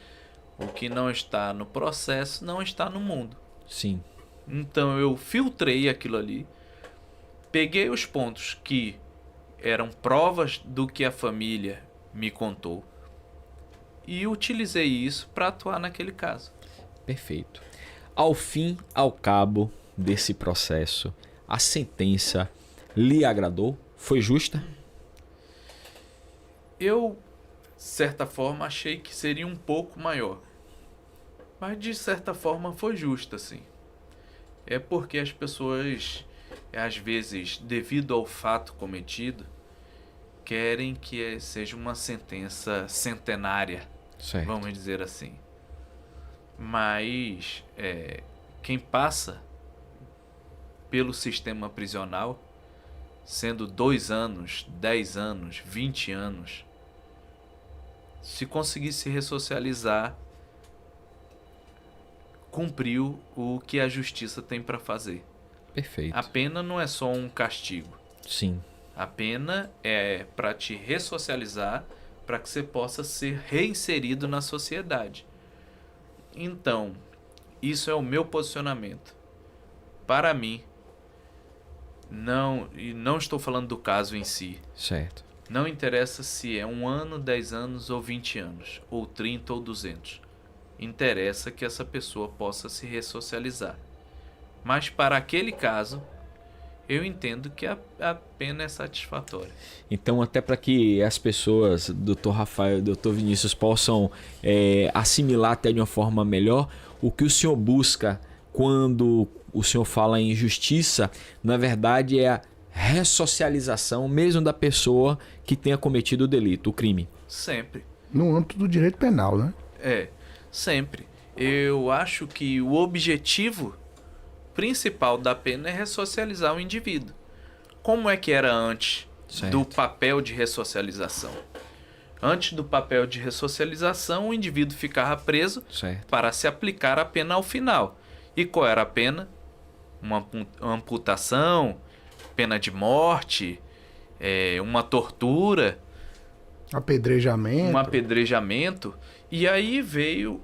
o que não está no processo não está no mundo. Sim. Então eu filtrei aquilo ali, peguei os pontos que eram provas do que a família me contou e utilizei isso para atuar naquele caso. Perfeito. Ao fim, ao cabo desse processo, a sentença lhe agradou? Foi justa? Eu, de certa forma, achei que seria um pouco maior. Mas, de certa forma, foi justa, sim. É porque as pessoas, às vezes, devido ao fato cometido, querem que seja uma sentença centenária, Certo. vamos dizer assim. Mas, quem passa pelo sistema prisional, sendo 2 anos, 10 anos, 20 anos, se conseguir se ressocializar, cumpriu o que a justiça tem para fazer. Perfeito. A pena não é só um castigo. Sim. A pena é para te ressocializar, para que você possa ser reinserido na sociedade. Então, isso é o meu posicionamento. Para mim, e não estou falando do caso em si. Certo. Não interessa se é 1 ano, 10 anos ou 20 anos, ou 30 ou 200. Interessa que essa pessoa possa se ressocializar. Mas para aquele caso, eu entendo que a pena é satisfatória. Então, até para que as pessoas, Dr. Rafael e Dr. Vinícius, possam assimilar até de uma forma melhor, o que o senhor busca quando o senhor fala em justiça, na verdade é a ressocialização mesmo da pessoa que tenha cometido o delito, o crime. Sempre. No âmbito do direito penal, né? Sempre. Eu acho que o objetivo principal da pena é ressocializar o indivíduo. Como é que era antes do papel de ressocialização? Antes do papel de ressocialização, o indivíduo ficava preso para se aplicar a pena ao final. E qual era a pena? Uma amputação, pena de morte, uma tortura, apedrejamento. um apedrejamento. E aí veio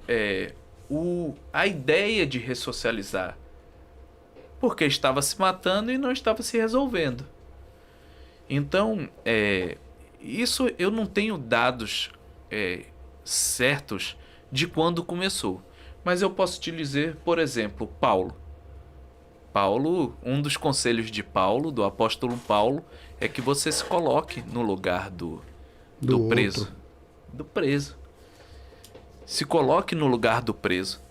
a ideia de ressocializar, porque estava se matando e não estava se resolvendo. Então, isso eu não tenho dados certos de quando começou. Mas eu posso te dizer, por exemplo, Paulo, um dos conselhos de Paulo, do apóstolo Paulo, é que você se coloque no lugar do preso. do preso. Se coloque no lugar do preso.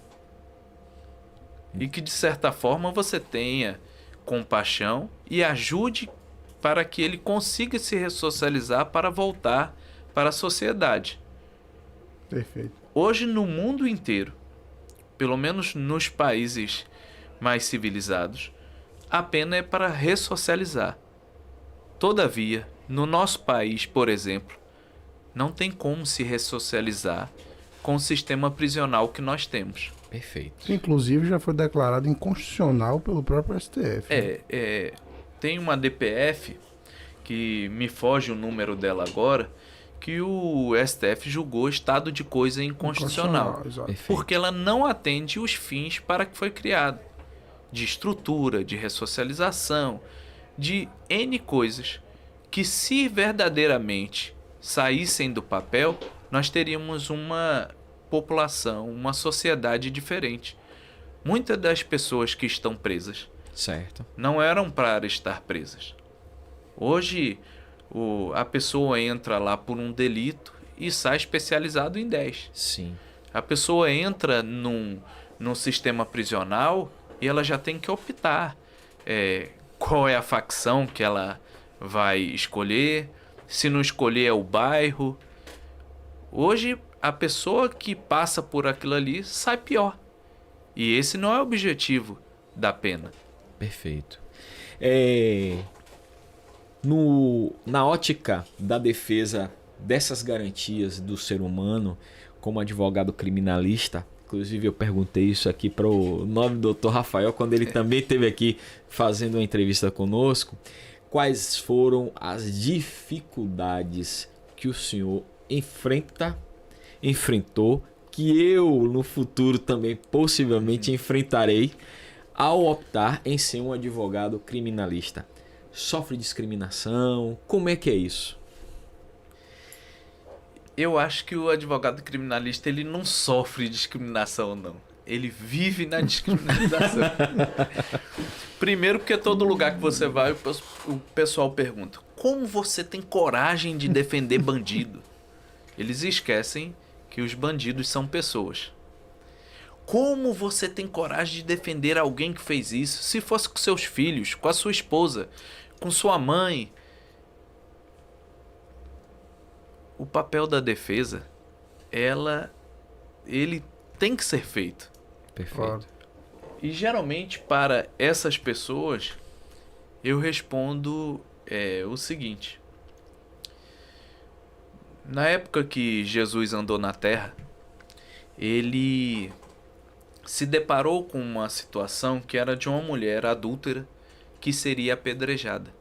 E que, de certa forma, você tenha compaixão e ajude para que ele consiga se ressocializar para voltar para a sociedade. Perfeito. Hoje, no mundo inteiro, pelo menos nos países mais civilizados, a pena é para ressocializar. Todavia, no nosso país, por exemplo, não tem como se ressocializar com o sistema prisional que nós temos. Perfeito. Inclusive já foi declarado inconstitucional pelo próprio STF. Tem uma DPF, que me foge o número dela agora, que o STF julgou estado de coisa inconstitucional. Exato. Perfeito. Porque ela não atende os fins para que foi criado. De estrutura, de ressocialização, de N coisas que, se verdadeiramente saíssem do papel, nós teríamos uma população, uma sociedade diferente. Muitas das pessoas que estão presas Certo. não eram para estar presas. Hoje, a pessoa entra lá por um delito e sai especializado em 10. Sim. A pessoa entra num sistema prisional e ela já tem que optar qual é a facção que ela vai escolher, se não escolher é o bairro. Hoje, a pessoa que passa por aquilo ali sai pior. E esse não é o objetivo da pena. Perfeito. Na ótica da defesa dessas garantias do ser humano, como advogado criminalista, inclusive eu perguntei isso aqui para o nobre doutor Rafael, quando ele também esteve aqui fazendo uma entrevista conosco, quais foram as dificuldades que o senhor enfrentou, que eu no futuro também possivelmente enfrentarei ao optar em ser um advogado criminalista? Sofre discriminação? Como é que é isso? Eu acho que o advogado criminalista ele não sofre discriminação, não. Ele vive na discriminação. Primeiro porque todo lugar que você vai, o pessoal pergunta: como você tem coragem de defender bandido? Eles esquecem que os bandidos são pessoas. Como você tem coragem de defender alguém que fez isso? Se fosse com seus filhos, com a sua esposa, com sua mãe. O papel da defesa, ele tem que ser feito. Perfeito. Claro. E geralmente para essas pessoas eu respondo o seguinte: na época que Jesus andou na Terra, ele se deparou com uma situação que era de uma mulher adúltera que seria apedrejada.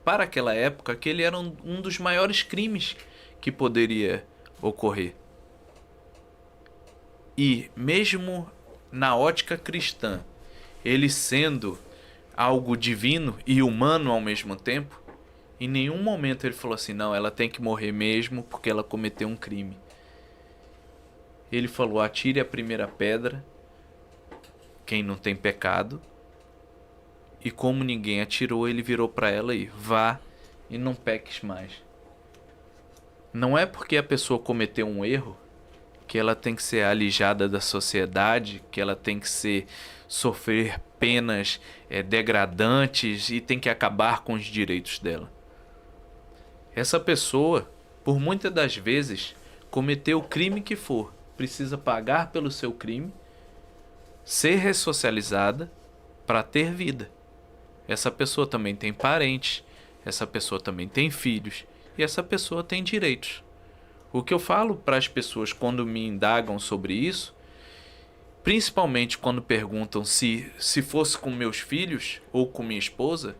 Para aquela época, aquele era um dos maiores crimes que poderia ocorrer. E mesmo na ótica cristã, ele sendo algo divino e humano ao mesmo tempo, em nenhum momento ele falou assim: não, ela tem que morrer mesmo porque ela cometeu um crime. Ele falou: atire a primeira pedra, quem não tem pecado. E como ninguém atirou, ele virou para ela e: vá e não peques mais. Não é porque a pessoa cometeu um erro que ela tem que ser alijada da sociedade, que ela tem que sofrer penas degradantes e tem que acabar com os direitos dela. Essa pessoa, por muitas das vezes, cometeu o crime que for, precisa pagar pelo seu crime, ser ressocializada para ter vida. Essa pessoa também tem parentes, essa pessoa também tem filhos e essa pessoa tem direitos. O que eu falo para as pessoas quando me indagam sobre isso, principalmente quando perguntam se fosse com meus filhos ou com minha esposa,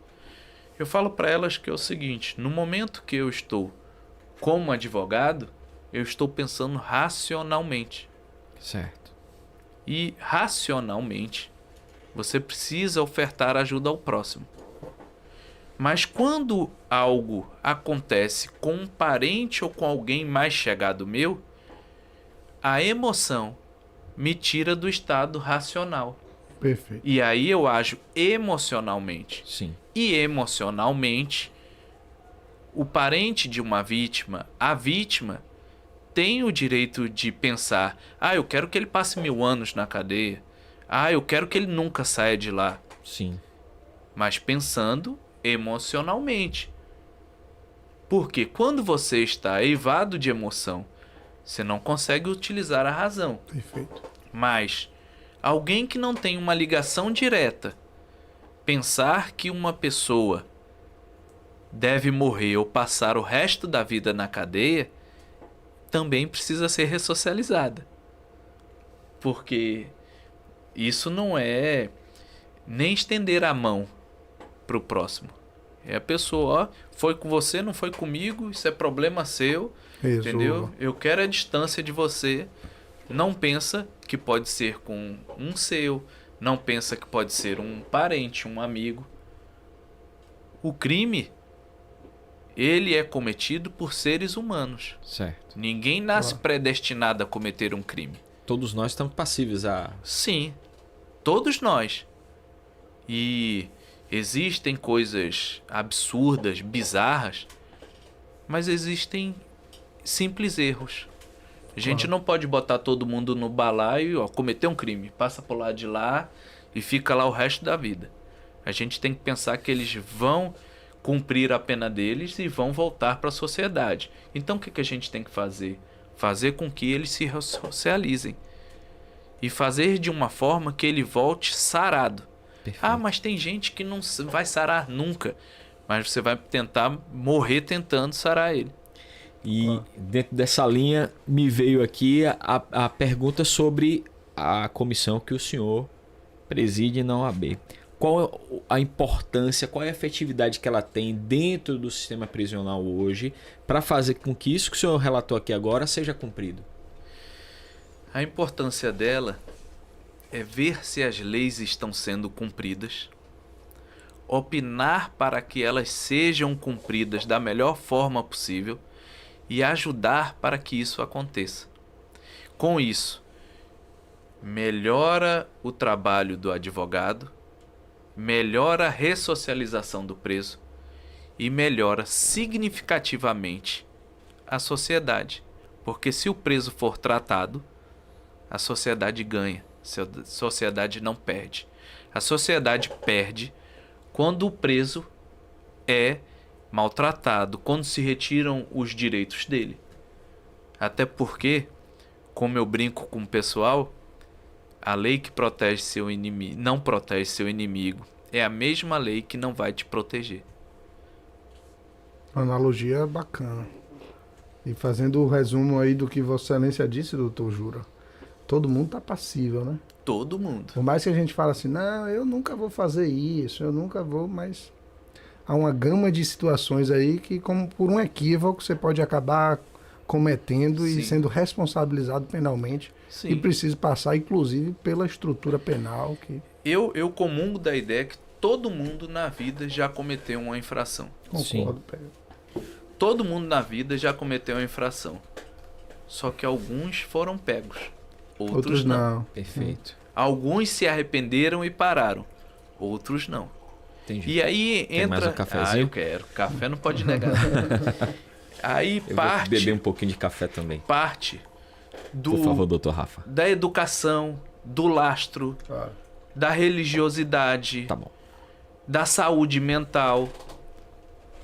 eu falo para elas que é o seguinte: no momento que eu estou como advogado, eu estou pensando racionalmente. Certo. E racionalmente, você precisa ofertar ajuda ao próximo. Mas quando algo acontece com um parente ou com alguém mais chegado meu, a emoção me tira do estado racional. Perfeito. E aí eu ajo emocionalmente. Sim. E emocionalmente, o parente de uma vítima, a vítima, tem o direito de pensar, eu quero que ele passe 1000 anos na cadeia. Eu quero que ele nunca saia de lá. Sim. Mas pensando emocionalmente. Porque quando você está eivado de emoção, você não consegue utilizar a razão. Perfeito. Mas alguém que não tem uma ligação direta, pensar que uma pessoa deve morrer ou passar o resto da vida na cadeia, também precisa ser ressocializada. Porque isso não é nem estender a mão para o próximo. É a pessoa, foi com você, não foi comigo, isso é problema seu, entendeu? Eu quero a distância de você. Não pensa que pode ser com um seu, não pensa que pode ser um parente, um amigo. O crime, ele é cometido por seres humanos. Certo. Ninguém nasce predestinado a cometer um crime. Todos nós estamos passíveis a... Sim, todos nós. E existem coisas absurdas, bizarras, mas existem simples erros. A gente não pode botar todo mundo no balaio, cometer um crime, passa por lá de lá e fica lá o resto da vida. A gente tem que pensar que eles vão cumprir a pena deles e vão voltar para a sociedade. Então o que a gente tem que fazer? Fazer com que eles se socializem. E fazer de uma forma que ele volte sarado. Perfeito. Mas tem gente que não vai sarar nunca. Mas você vai tentar morrer tentando sarar ele. E dentro dessa linha me veio aqui a pergunta sobre a comissão que o senhor preside na OAB. Qual a importância, qual é a efetividade que ela tem dentro do sistema prisional hoje para fazer com que isso que o senhor relatou aqui agora seja cumprido? A importância dela é ver se as leis estão sendo cumpridas, opinar para que elas sejam cumpridas da melhor forma possível e ajudar para que isso aconteça. Com isso, melhora o trabalho do advogado, melhora a ressocialização do preso e melhora significativamente a sociedade. Porque se o preso for tratado, a sociedade ganha, a sociedade não perde. A sociedade perde quando o preso é maltratado, quando se retiram os direitos dele. Até porque, como eu brinco com o pessoal, a lei que protege seu inimigo, não protege seu inimigo, é a mesma lei que não vai te proteger. Analogia bacana. E fazendo o resumo aí do que Vossa Excelência disse, doutor Jura, todo mundo tá passível, né? Todo mundo. Por mais que a gente fale assim, não, eu nunca vou fazer isso, eu nunca vou, mas há uma gama de situações aí que, como por um equívoco, você pode acabar cometendo e sendo responsabilizado penalmente. Sim. E precisa passar, inclusive, pela estrutura penal. Eu comungo da ideia que todo mundo na vida já cometeu uma infração. Concordo, Pedro. Todo mundo na vida já cometeu uma infração. Só que alguns foram pegos. Outros não. Perfeito. Alguns se arrependeram e pararam. Outros não. Entendi. E aí Tem entra... mais um cafezinho? eu quero. Café não pode negar. Aí Eu vou beber um pouquinho de café também. parte do... Por favor, doutor Rafa. da educação, do lastro, Claro. da religiosidade, Tá bom. da saúde mental.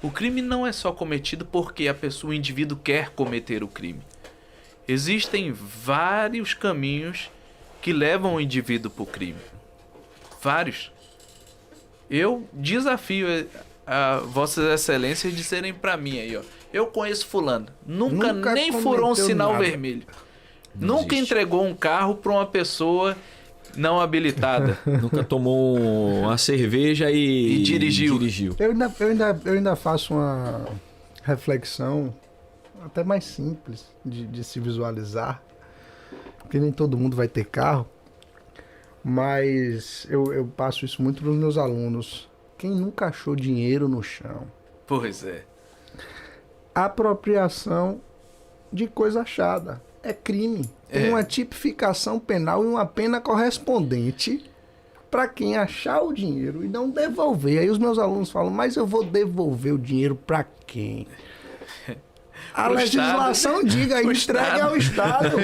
O crime não é só cometido porque o indivíduo quer cometer o crime. Existem vários caminhos que levam o indivíduo para o crime. Vários. Eu desafio a Vossas Excelências dizerem para mim aí, ó. Eu conheço fulano. Nunca nem furou um sinal nada. vermelho. Não Nunca existe. entregou um carro para uma pessoa não habilitada. Nunca tomou uma cerveja e dirigiu. Eu ainda faço uma reflexão até mais simples de se visualizar, porque nem todo mundo vai ter carro, mas eu passo isso muito para os meus alunos. Quem nunca achou dinheiro no chão? Pois é. Apropriação de coisa achada é crime. Tem uma tipificação penal e uma pena correspondente para quem achar o dinheiro e não devolver. Aí os meus alunos falam, mas eu vou devolver o dinheiro para quem? A O legislação diga, o entregue ao Estado.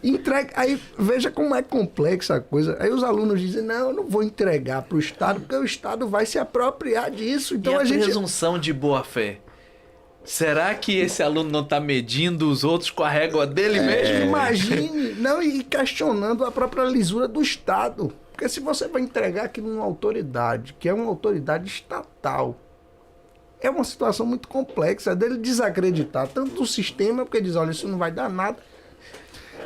Entregue. Aí veja como é complexa a coisa. Aí os alunos dizem, não, eu não vou entregar para o Estado, porque o Estado vai se apropriar disso. Então E a a gente... presunção de boa-fé? Será que esse aluno não está medindo os outros com a régua dele mesmo? Imagine, não, e questionando a própria lisura do Estado. Porque se você vai entregar aquilo numa autoridade, que é uma autoridade estatal, é uma situação muito complexa dele desacreditar tanto do sistema, porque diz, olha, isso não vai dar nada.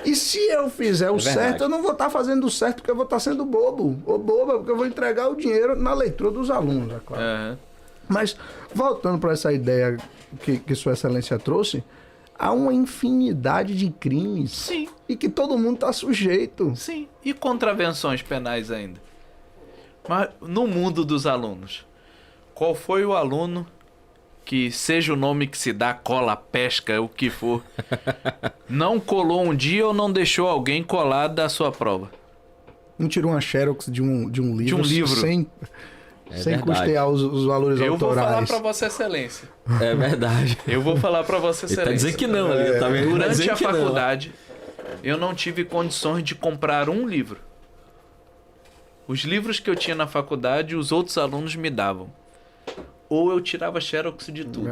E se eu fizer o certo, eu não vou estar fazendo o certo porque eu vou estar sendo bobo. Ou boba, porque eu vou entregar o dinheiro na leitura dos alunos, é claro. Aham. Mas, voltando para essa ideia que Sua Excelência trouxe, há uma infinidade de crimes. Sim. E que todo mundo está sujeito. Sim. E contravenções penais ainda? Mas no mundo dos alunos, qual foi o aluno que, seja o nome que se dá, cola, pesca, o que for, não colou um dia ou não deixou alguém colar da sua prova? Não tirou uma xerox de um livro, De um livro. sem verdade. custear os valores Eu vou falar autorais. para Vossa Excelência. É verdade. Eu vou falar para Vossa Ele Excelência. tá dizendo que não ali, tá vendo? Tá Durante dizendo a que não. faculdade, eu não tive condições de comprar um livro. Os livros que eu tinha na faculdade, os outros alunos me davam. Ou eu tirava xerox de tudo.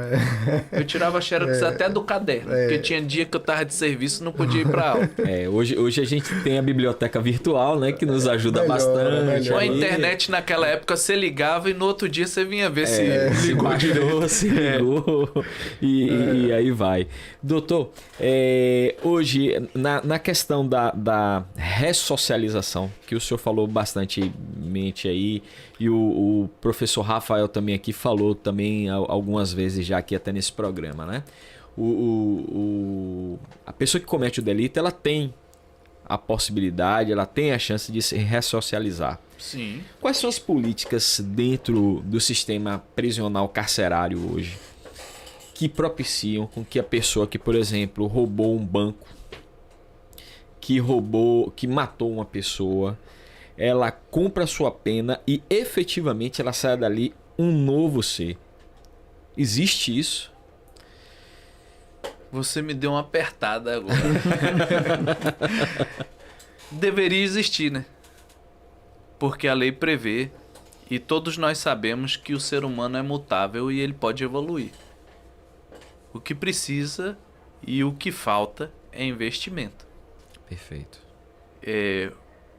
Eu tirava xerox até do caderno. Porque tinha dia que eu tava de serviço e não podia ir pra aula. Hoje a gente tem a biblioteca virtual, né? Que nos ajuda Melhor, bastante. melhor. Com a aí. internet naquela época, você ligava e no outro dia você vinha ver se Se ligou baixou, se ligou e aí vai. Doutor, hoje na questão da ressocialização, que o senhor falou bastante aí, e o professor Rafael também aqui falou também algumas vezes já aqui até nesse programa, né? A pessoa que comete o delito, ela tem a possibilidade, ela tem a chance de se ressocializar. Sim. Quais são as políticas dentro do sistema prisional carcerário hoje que propiciam com que a pessoa que, por exemplo, roubou um banco, que matou uma pessoa, ela cumpra a sua pena e efetivamente ela saia dali um novo ser? Existe isso? Você me deu uma apertada agora. Deveria existir, né? Porque a lei prevê e todos nós sabemos que o ser humano é mutável e ele pode evoluir. O que precisa e o que falta é investimento. Perfeito.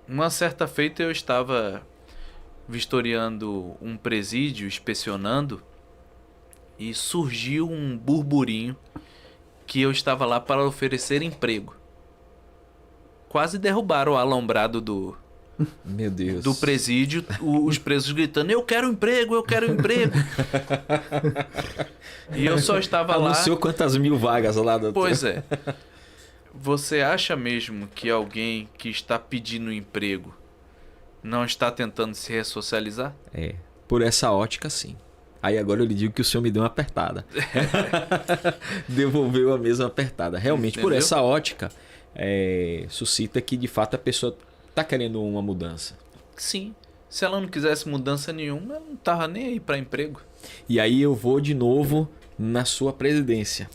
Uma certa feita eu estava vistoriando um presídio, inspecionando, e surgiu um burburinho que eu estava lá para oferecer emprego. Quase derrubaram o alambrado do Meu Deus. presídio, os presos gritando, eu quero emprego, eu quero emprego. E eu só estava lá... Anunciou quantas mil vagas lá, doutor? Pois é. Você acha mesmo que alguém que está pedindo emprego não está tentando se ressocializar? Por essa ótica, sim. Aí agora eu lhe digo que o senhor me deu uma apertada. Devolveu a mesma apertada. Realmente, por Entendeu? essa ótica, suscita que de fato a pessoa está querendo uma mudança. Sim. Se ela não quisesse mudança nenhuma, ela não estava nem aí para emprego. E aí eu vou de novo na sua presidência.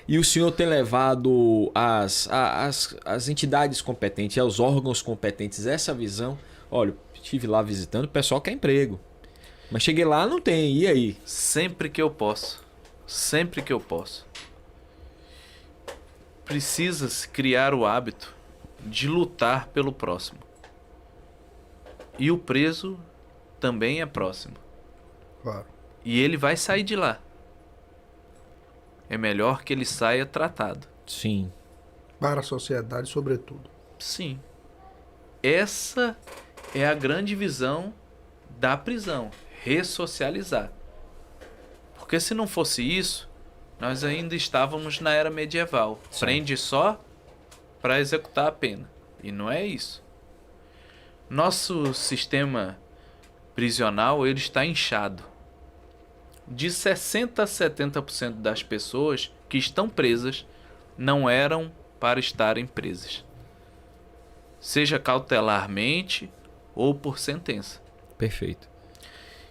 E o senhor tem levado as entidades competentes, aos órgãos competentes, essa visão. Olha, estive lá visitando, o pessoal quer emprego. Mas cheguei lá, não tem. E aí? Sempre que eu posso. Sempre que eu posso. Precisa-se criar o hábito de lutar pelo próximo. E o preso também é próximo. Claro. E ele vai sair de lá. É melhor que ele saia tratado. Sim. Para a sociedade, sobretudo. Sim. Essa é a grande visão da prisão. Ressocializar. Porque se não fosse isso, nós ainda estávamos na era medieval. Sim. Prende só para executar a pena. E não é isso. Nosso sistema prisional ele está inchado. De 60% a 70% das pessoas que estão presas não eram para estarem presas. Seja cautelarmente ou por sentença. Perfeito.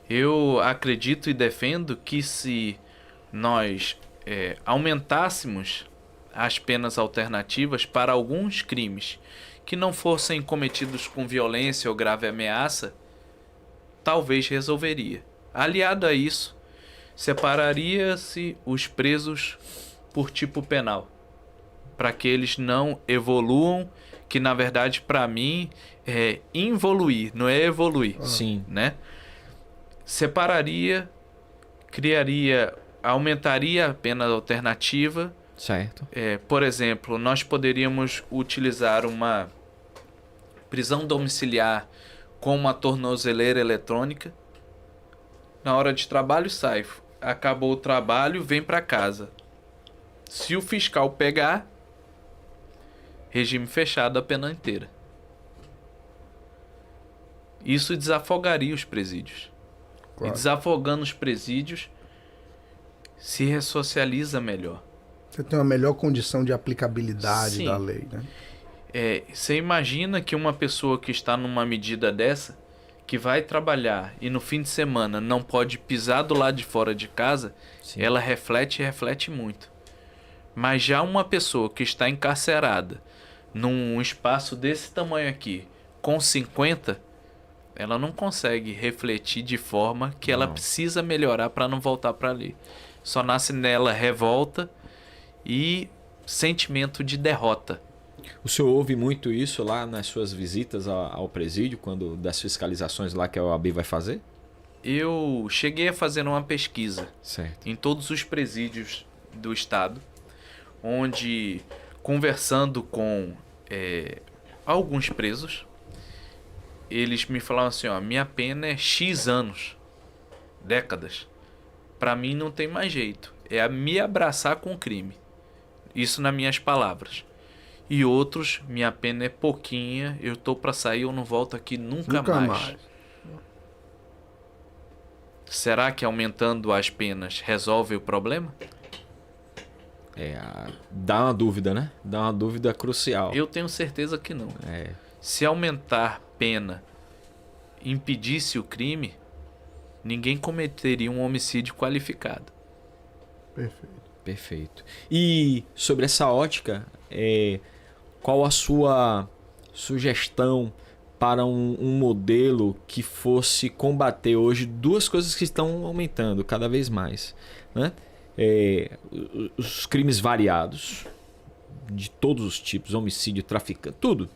Eu acredito e defendo que se nós aumentássemos as penas alternativas para alguns crimes que não fossem cometidos com violência ou grave ameaça, talvez resolveria. Aliado a isso, separaria-se os presos por tipo penal, para que eles não evoluam, que na verdade para mim é involuir, não é evoluir. Sim. Né? Separaria, aumentaria a pena alternativa. Certo. Por exemplo, nós poderíamos utilizar uma prisão domiciliar com uma tornozeleira eletrônica. Na hora de trabalho sai, acabou o trabalho, vem para casa. Se o fiscal pegar, regime fechado a pena inteira. Isso desafogaria os presídios. Claro. E desafogando os presídios, se ressocializa melhor. Você tem uma melhor condição de aplicabilidade Sim. da lei, né? Você imagina que uma pessoa que está numa medida dessa, que vai trabalhar e no fim de semana não pode pisar do lado de fora de casa, Sim. ela reflete muito. Mas já uma pessoa que está encarcerada num espaço desse tamanho aqui, com 50, ela não consegue refletir de forma que ela precisa melhorar para não voltar para ali. Só nasce nela revolta e sentimento de derrota. O senhor ouve muito isso lá nas suas visitas ao presídio, quando das fiscalizações lá que a OAB vai fazer? Eu cheguei a fazer uma pesquisa Certo. em todos os presídios do estado, onde, conversando com alguns presos, eles me falaram assim, ó, minha pena é X anos, décadas. Para mim não tem mais jeito. É me abraçar com o crime. Isso nas minhas palavras. E outros, minha pena é pouquinha, eu tô para sair, eu não volto aqui nunca mais. Será que aumentando as penas resolve o problema? Dá uma dúvida, né? Dá uma dúvida crucial. Eu tenho certeza que não. É. Se aumentar pena impedisse o crime, ninguém cometeria um homicídio qualificado. Perfeito. E sobre essa ótica, qual a sua sugestão para um modelo que fosse combater hoje duas coisas que estão aumentando cada vez mais, né? Os crimes variados, de todos os tipos, homicídio, traficante, tudo.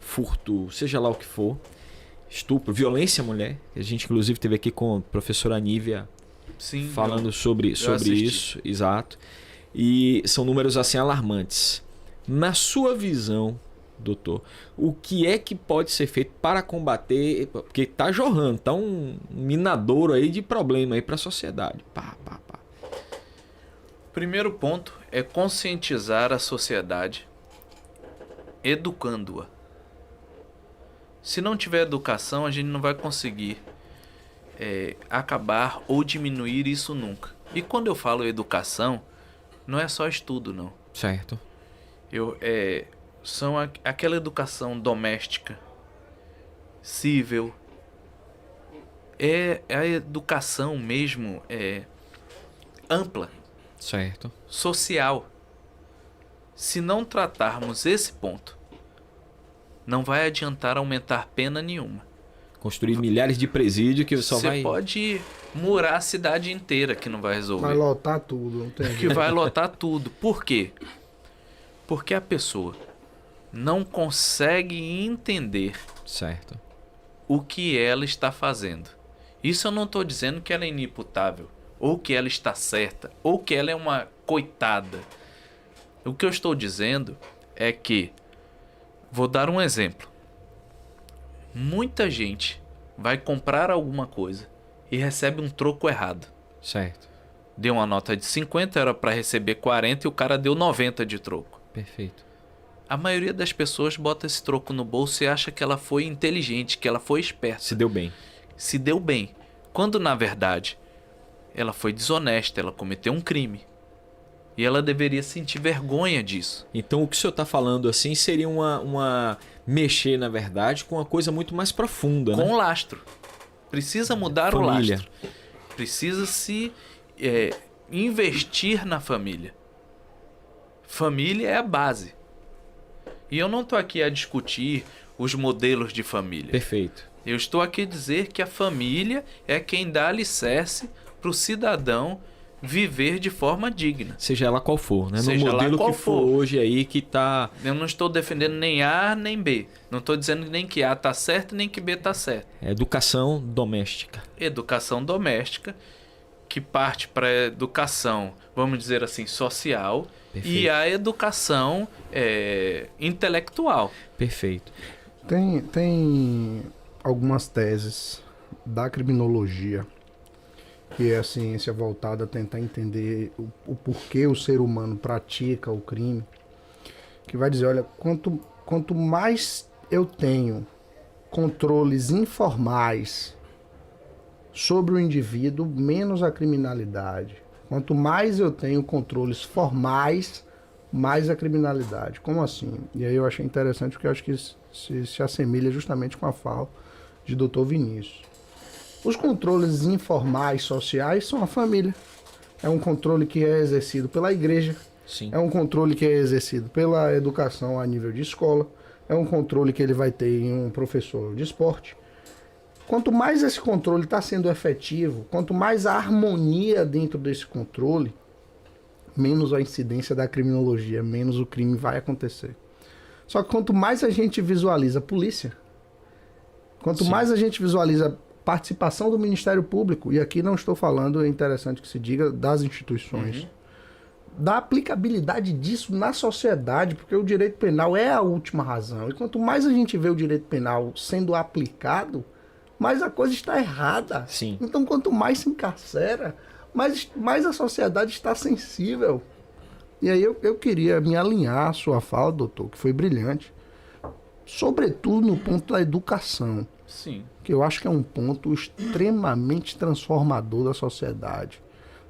Furto, seja lá o que for. Estupro, violência à mulher. A gente inclusive teve aqui com a professora Nívia Sim, falando sobre isso. Exato. E são números assim alarmantes. Na sua visão, doutor, o que é que pode ser feito para combater? Porque tá jorrando, tá um minadouro aí de problema aí para a sociedade. Primeiro ponto é conscientizar a sociedade, educando-a. Se não tiver educação, a gente não vai conseguir acabar ou diminuir isso nunca. E quando eu falo educação, não é só estudo, não. Certo. São aquela educação doméstica, cível. A educação mesmo ampla. Certo. Social. Se não tratarmos esse ponto, não vai adiantar aumentar pena nenhuma. Construir milhares de presídios que só vai... Você pode murar a cidade inteira que não vai resolver. Vai lotar tudo, não tem Que jeito. vai lotar tudo. Por quê? Porque a pessoa não consegue entender Certo. o que ela está fazendo. Isso eu não estou dizendo que ela é inimputável, ou que ela está certa, ou que ela é uma coitada. O que eu estou dizendo é que, vou dar um exemplo. Muita gente vai comprar alguma coisa e recebe um troco errado. Certo. Deu uma nota de 50, era para receber 40 e o cara deu 90 de troco. Perfeito. A maioria das pessoas bota esse troco no bolso e acha que ela foi inteligente, que ela foi esperta. Se deu bem. Se deu bem. Quando, na verdade, ela foi desonesta, ela cometeu um crime. E ela deveria sentir vergonha disso. Então o que o senhor está falando assim seria uma mexer, na verdade, com uma coisa muito mais profunda, Com né? o lastro. Precisa mudar Família. o lastro. Precisa se investir na família. Família é a base. E eu não estou aqui a discutir os modelos de família. Perfeito. Eu estou aqui a dizer que a família é quem dá alicerce para o cidadão viver de forma digna. Seja ela qual for, né? Seja no lá modelo qual que for for. hoje aí que tá... Eu não estou defendendo nem A nem B. Não estou dizendo nem que A está certo nem que B está certo. É educação doméstica. Educação doméstica, que parte para a educação, vamos dizer assim, social, Perfeito. e a educação intelectual. Perfeito. Tem algumas teses da criminologia, que é a ciência voltada a tentar entender o porquê o ser humano pratica o crime, que vai dizer, olha, quanto mais eu tenho controles informais sobre o indivíduo, menos a criminalidade. Quanto mais eu tenho controles formais, mais a criminalidade. Como assim? E aí eu achei interessante porque eu acho que se assemelha justamente com a fala de Dr. Vinícius. Os controles informais sociais são a família. É um controle que é exercido pela igreja. Sim. É um controle que é exercido pela educação a nível de escola. É um controle que ele vai ter em um professor de esporte. Quanto mais esse controle está sendo efetivo, quanto mais a harmonia dentro desse controle, menos a incidência da criminologia, menos o crime vai acontecer. Só que quanto mais a gente visualiza a polícia, quanto Sim. mais a gente visualiza participação do Ministério Público, e aqui não estou falando, é interessante que se diga, das instituições, da aplicabilidade disso na sociedade, porque o direito penal é a última razão. E quanto mais a gente vê o direito penal sendo aplicado, mais a coisa está errada. Sim. Então, quanto mais se encarcera, mais a sociedade está sensível. E aí eu queria me alinhar à sua fala, doutor, que foi brilhante, sobretudo no ponto da educação, Sim. que eu acho que é um ponto extremamente transformador da sociedade.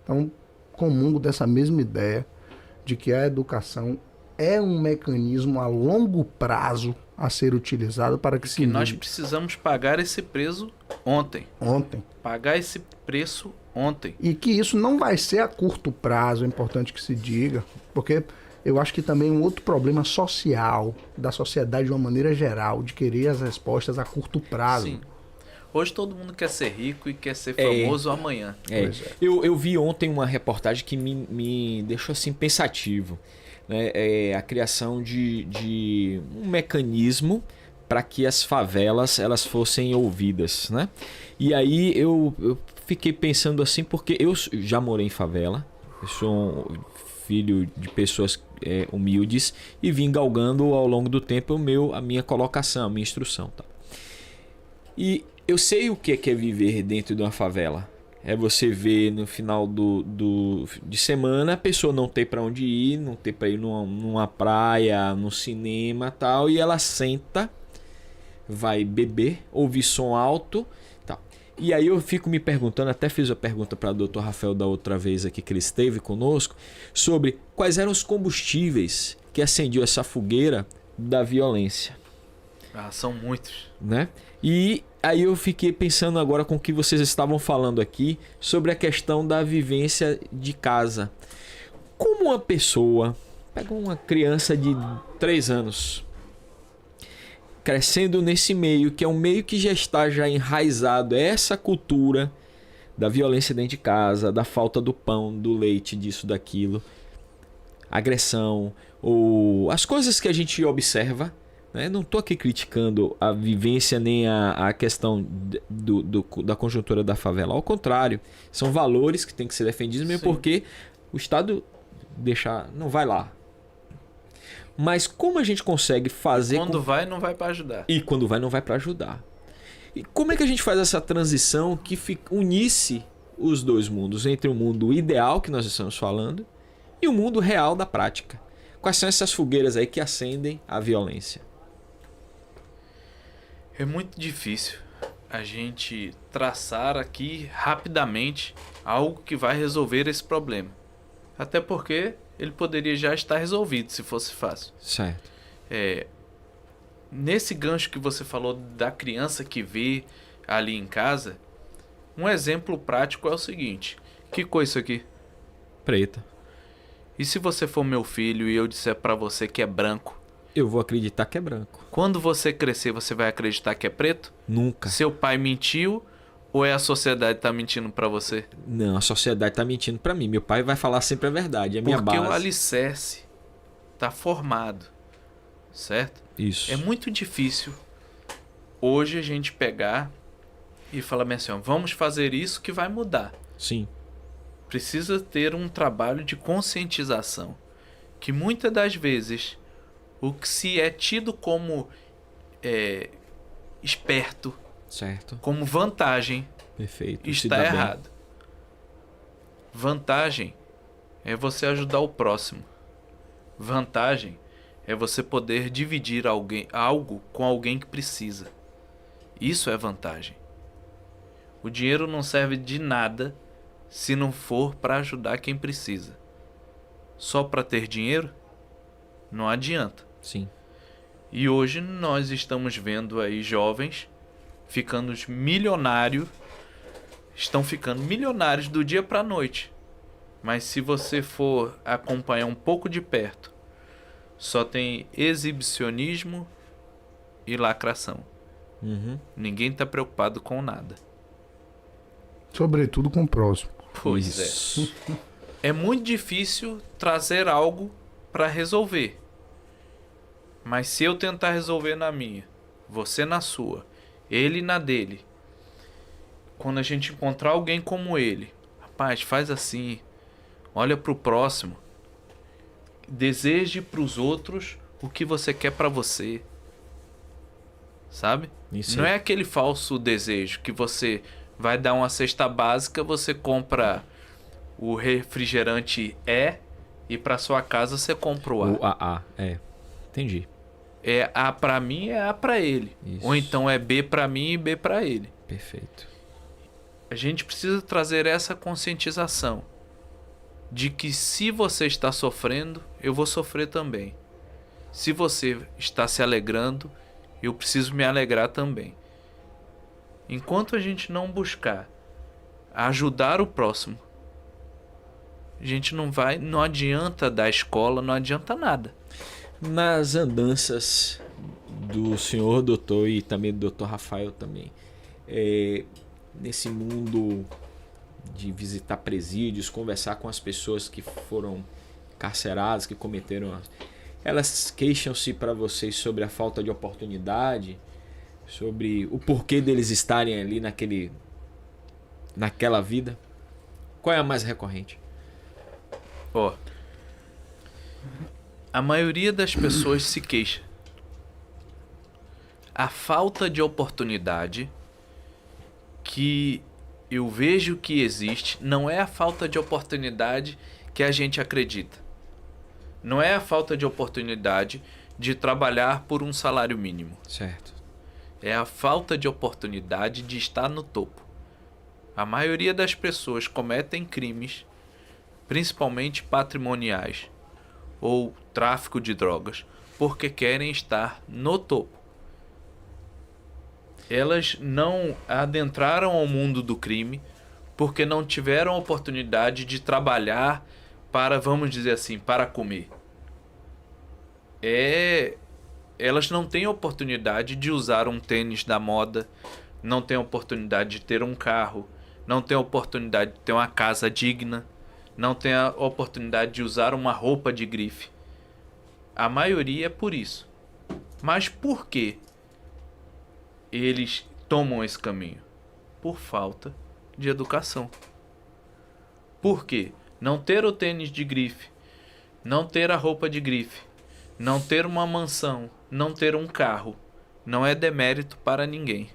Então, comungo dessa mesma ideia de que a educação é um mecanismo a longo prazo a ser utilizado para que se Que nós mude. precisamos pagar esse preço ontem. Ontem. Pagar esse preço ontem. E que isso não vai ser a curto prazo, é importante que se diga, porque eu acho que também um outro problema social da sociedade de uma maneira geral, de querer as respostas a curto prazo. Sim. Hoje todo mundo quer ser rico e quer ser famoso amanhã. Pois é. Eu vi ontem uma reportagem que me deixou assim pensativo. Né? A criação de um mecanismo para que as favelas elas fossem ouvidas. Né? E aí eu fiquei pensando assim, porque eu já morei em favela, eu sou filho de pessoas humildes e vim galgando ao longo do tempo a minha colocação, a minha instrução. Tá? E eu sei o que é viver dentro de uma favela. É você ver no final de semana a pessoa não ter para onde ir, não ter para ir numa praia, no cinema e tal, e ela senta, vai beber, ouvir som alto, tal. E aí eu fico me perguntando, até fiz a pergunta para o Dr. Rafael da outra vez aqui que ele esteve conosco, sobre quais eram os combustíveis que acendiam essa fogueira da violência. Ah, são muitos. Né? E aí eu fiquei pensando agora com o que vocês estavam falando aqui sobre a questão da vivência de casa. Como uma pessoa, pega uma criança de 3 anos, crescendo nesse meio, que é um meio que já está enraizado, essa cultura da violência dentro de casa, da falta do pão, do leite, disso, daquilo, agressão, ou as coisas que a gente observa. Não estou aqui criticando a vivência nem a questão da conjuntura da favela. Ao contrário, são valores que têm que ser defendidos mesmo. Sim. Porque o Estado não vai lá. Mas como a gente consegue fazer... Quando vai, não vai para ajudar. E quando vai, não vai para ajudar. E como é que a gente faz essa transição que unisse os dois mundos? Entre o mundo ideal que nós estamos falando e o mundo real da prática. Quais são essas fogueiras aí que acendem a violência? É muito difícil a gente traçar aqui rapidamente algo que vai resolver esse problema. Até porque ele poderia já estar resolvido se fosse fácil. Certo. Nesse gancho que você falou da criança que vê ali em casa, um exemplo prático é o seguinte. Que coisa isso aqui? Preta. E se você for meu filho e eu disser pra você que é branco, Eu vou acreditar que é branco. quando você crescer, você vai acreditar que é preto? Nunca. Seu pai mentiu ou é a sociedade que tá mentindo pra você? Não, a sociedade tá mentindo pra mim. Meu pai vai falar sempre a verdade, é a minha Porque base. o alicerce tá formado, certo? Isso. É muito difícil hoje a gente pegar e falar bem assim, ó, vamos fazer isso que vai mudar. Sim. Precisa ter um trabalho de conscientização, que muitas das vezes o que se é tido como esperto, Certo. como vantagem, Perfeito. Se está dá bem. errado. Vantagem é você ajudar o próximo. Vantagem é você poder dividir algo com alguém que precisa. Isso é vantagem. O dinheiro não serve de nada se não for para ajudar quem precisa. Só para ter dinheiro? Não adianta. Sim. E hoje nós estamos vendo aí jovens ficando milionários, estão ficando milionários do dia para a noite. Mas se você for acompanhar um pouco de perto, só tem exibicionismo e lacração. Uhum. Ninguém está preocupado com nada. Sobretudo com o próximo. Pois Isso. é. É muito difícil trazer algo para resolver. Mas se eu tentar resolver na minha, você na sua, ele na dele, quando a gente encontrar alguém como ele, rapaz, faz assim, olha pro próximo, deseje pros outros o que você quer pra você, sabe? Isso Não aí. é aquele falso desejo que você vai dar uma cesta básica, você compra o refrigerante e pra sua casa você compra o A. O AA. É. Entendi. É A pra mim, é A pra ele. Isso. Ou então é B pra mim e B pra ele. Perfeito. A gente precisa trazer essa conscientização de que se você está sofrendo, eu vou sofrer também. Se você está se alegrando, eu preciso me alegrar também. Enquanto a gente não buscar ajudar o próximo, a gente não adianta dar escola, não adianta nada. Nas andanças do senhor doutor e também do doutor Rafael também, nesse mundo de visitar presídios, conversar com as pessoas que foram carceradas, que cometeram... Elas queixam-se para vocês sobre a falta de oportunidade, sobre o porquê deles estarem ali naquela vida? Qual é a mais recorrente? Ó, a maioria das pessoas se queixa. A falta de oportunidade que eu vejo que existe não é a falta de oportunidade que a gente acredita. Não é a falta de oportunidade de trabalhar por um salário mínimo. Certo. É a falta de oportunidade de estar no topo. A maioria das pessoas cometem crimes, principalmente patrimoniais ou tráfico de drogas, porque querem estar no topo. Elas não adentraram ao mundo do crime porque não tiveram oportunidade de trabalhar para, vamos dizer assim, para comer. Elas não têm oportunidade de usar um tênis da moda, não têm oportunidade de ter um carro, não têm oportunidade de ter uma casa digna, não têm a oportunidade de usar uma roupa de grife. A maioria é por isso. Mas por que eles tomam esse caminho? Por falta de educação. Por quê? Não ter o tênis de grife, não ter a roupa de grife, não ter uma mansão, não ter um carro, não é demérito para ninguém.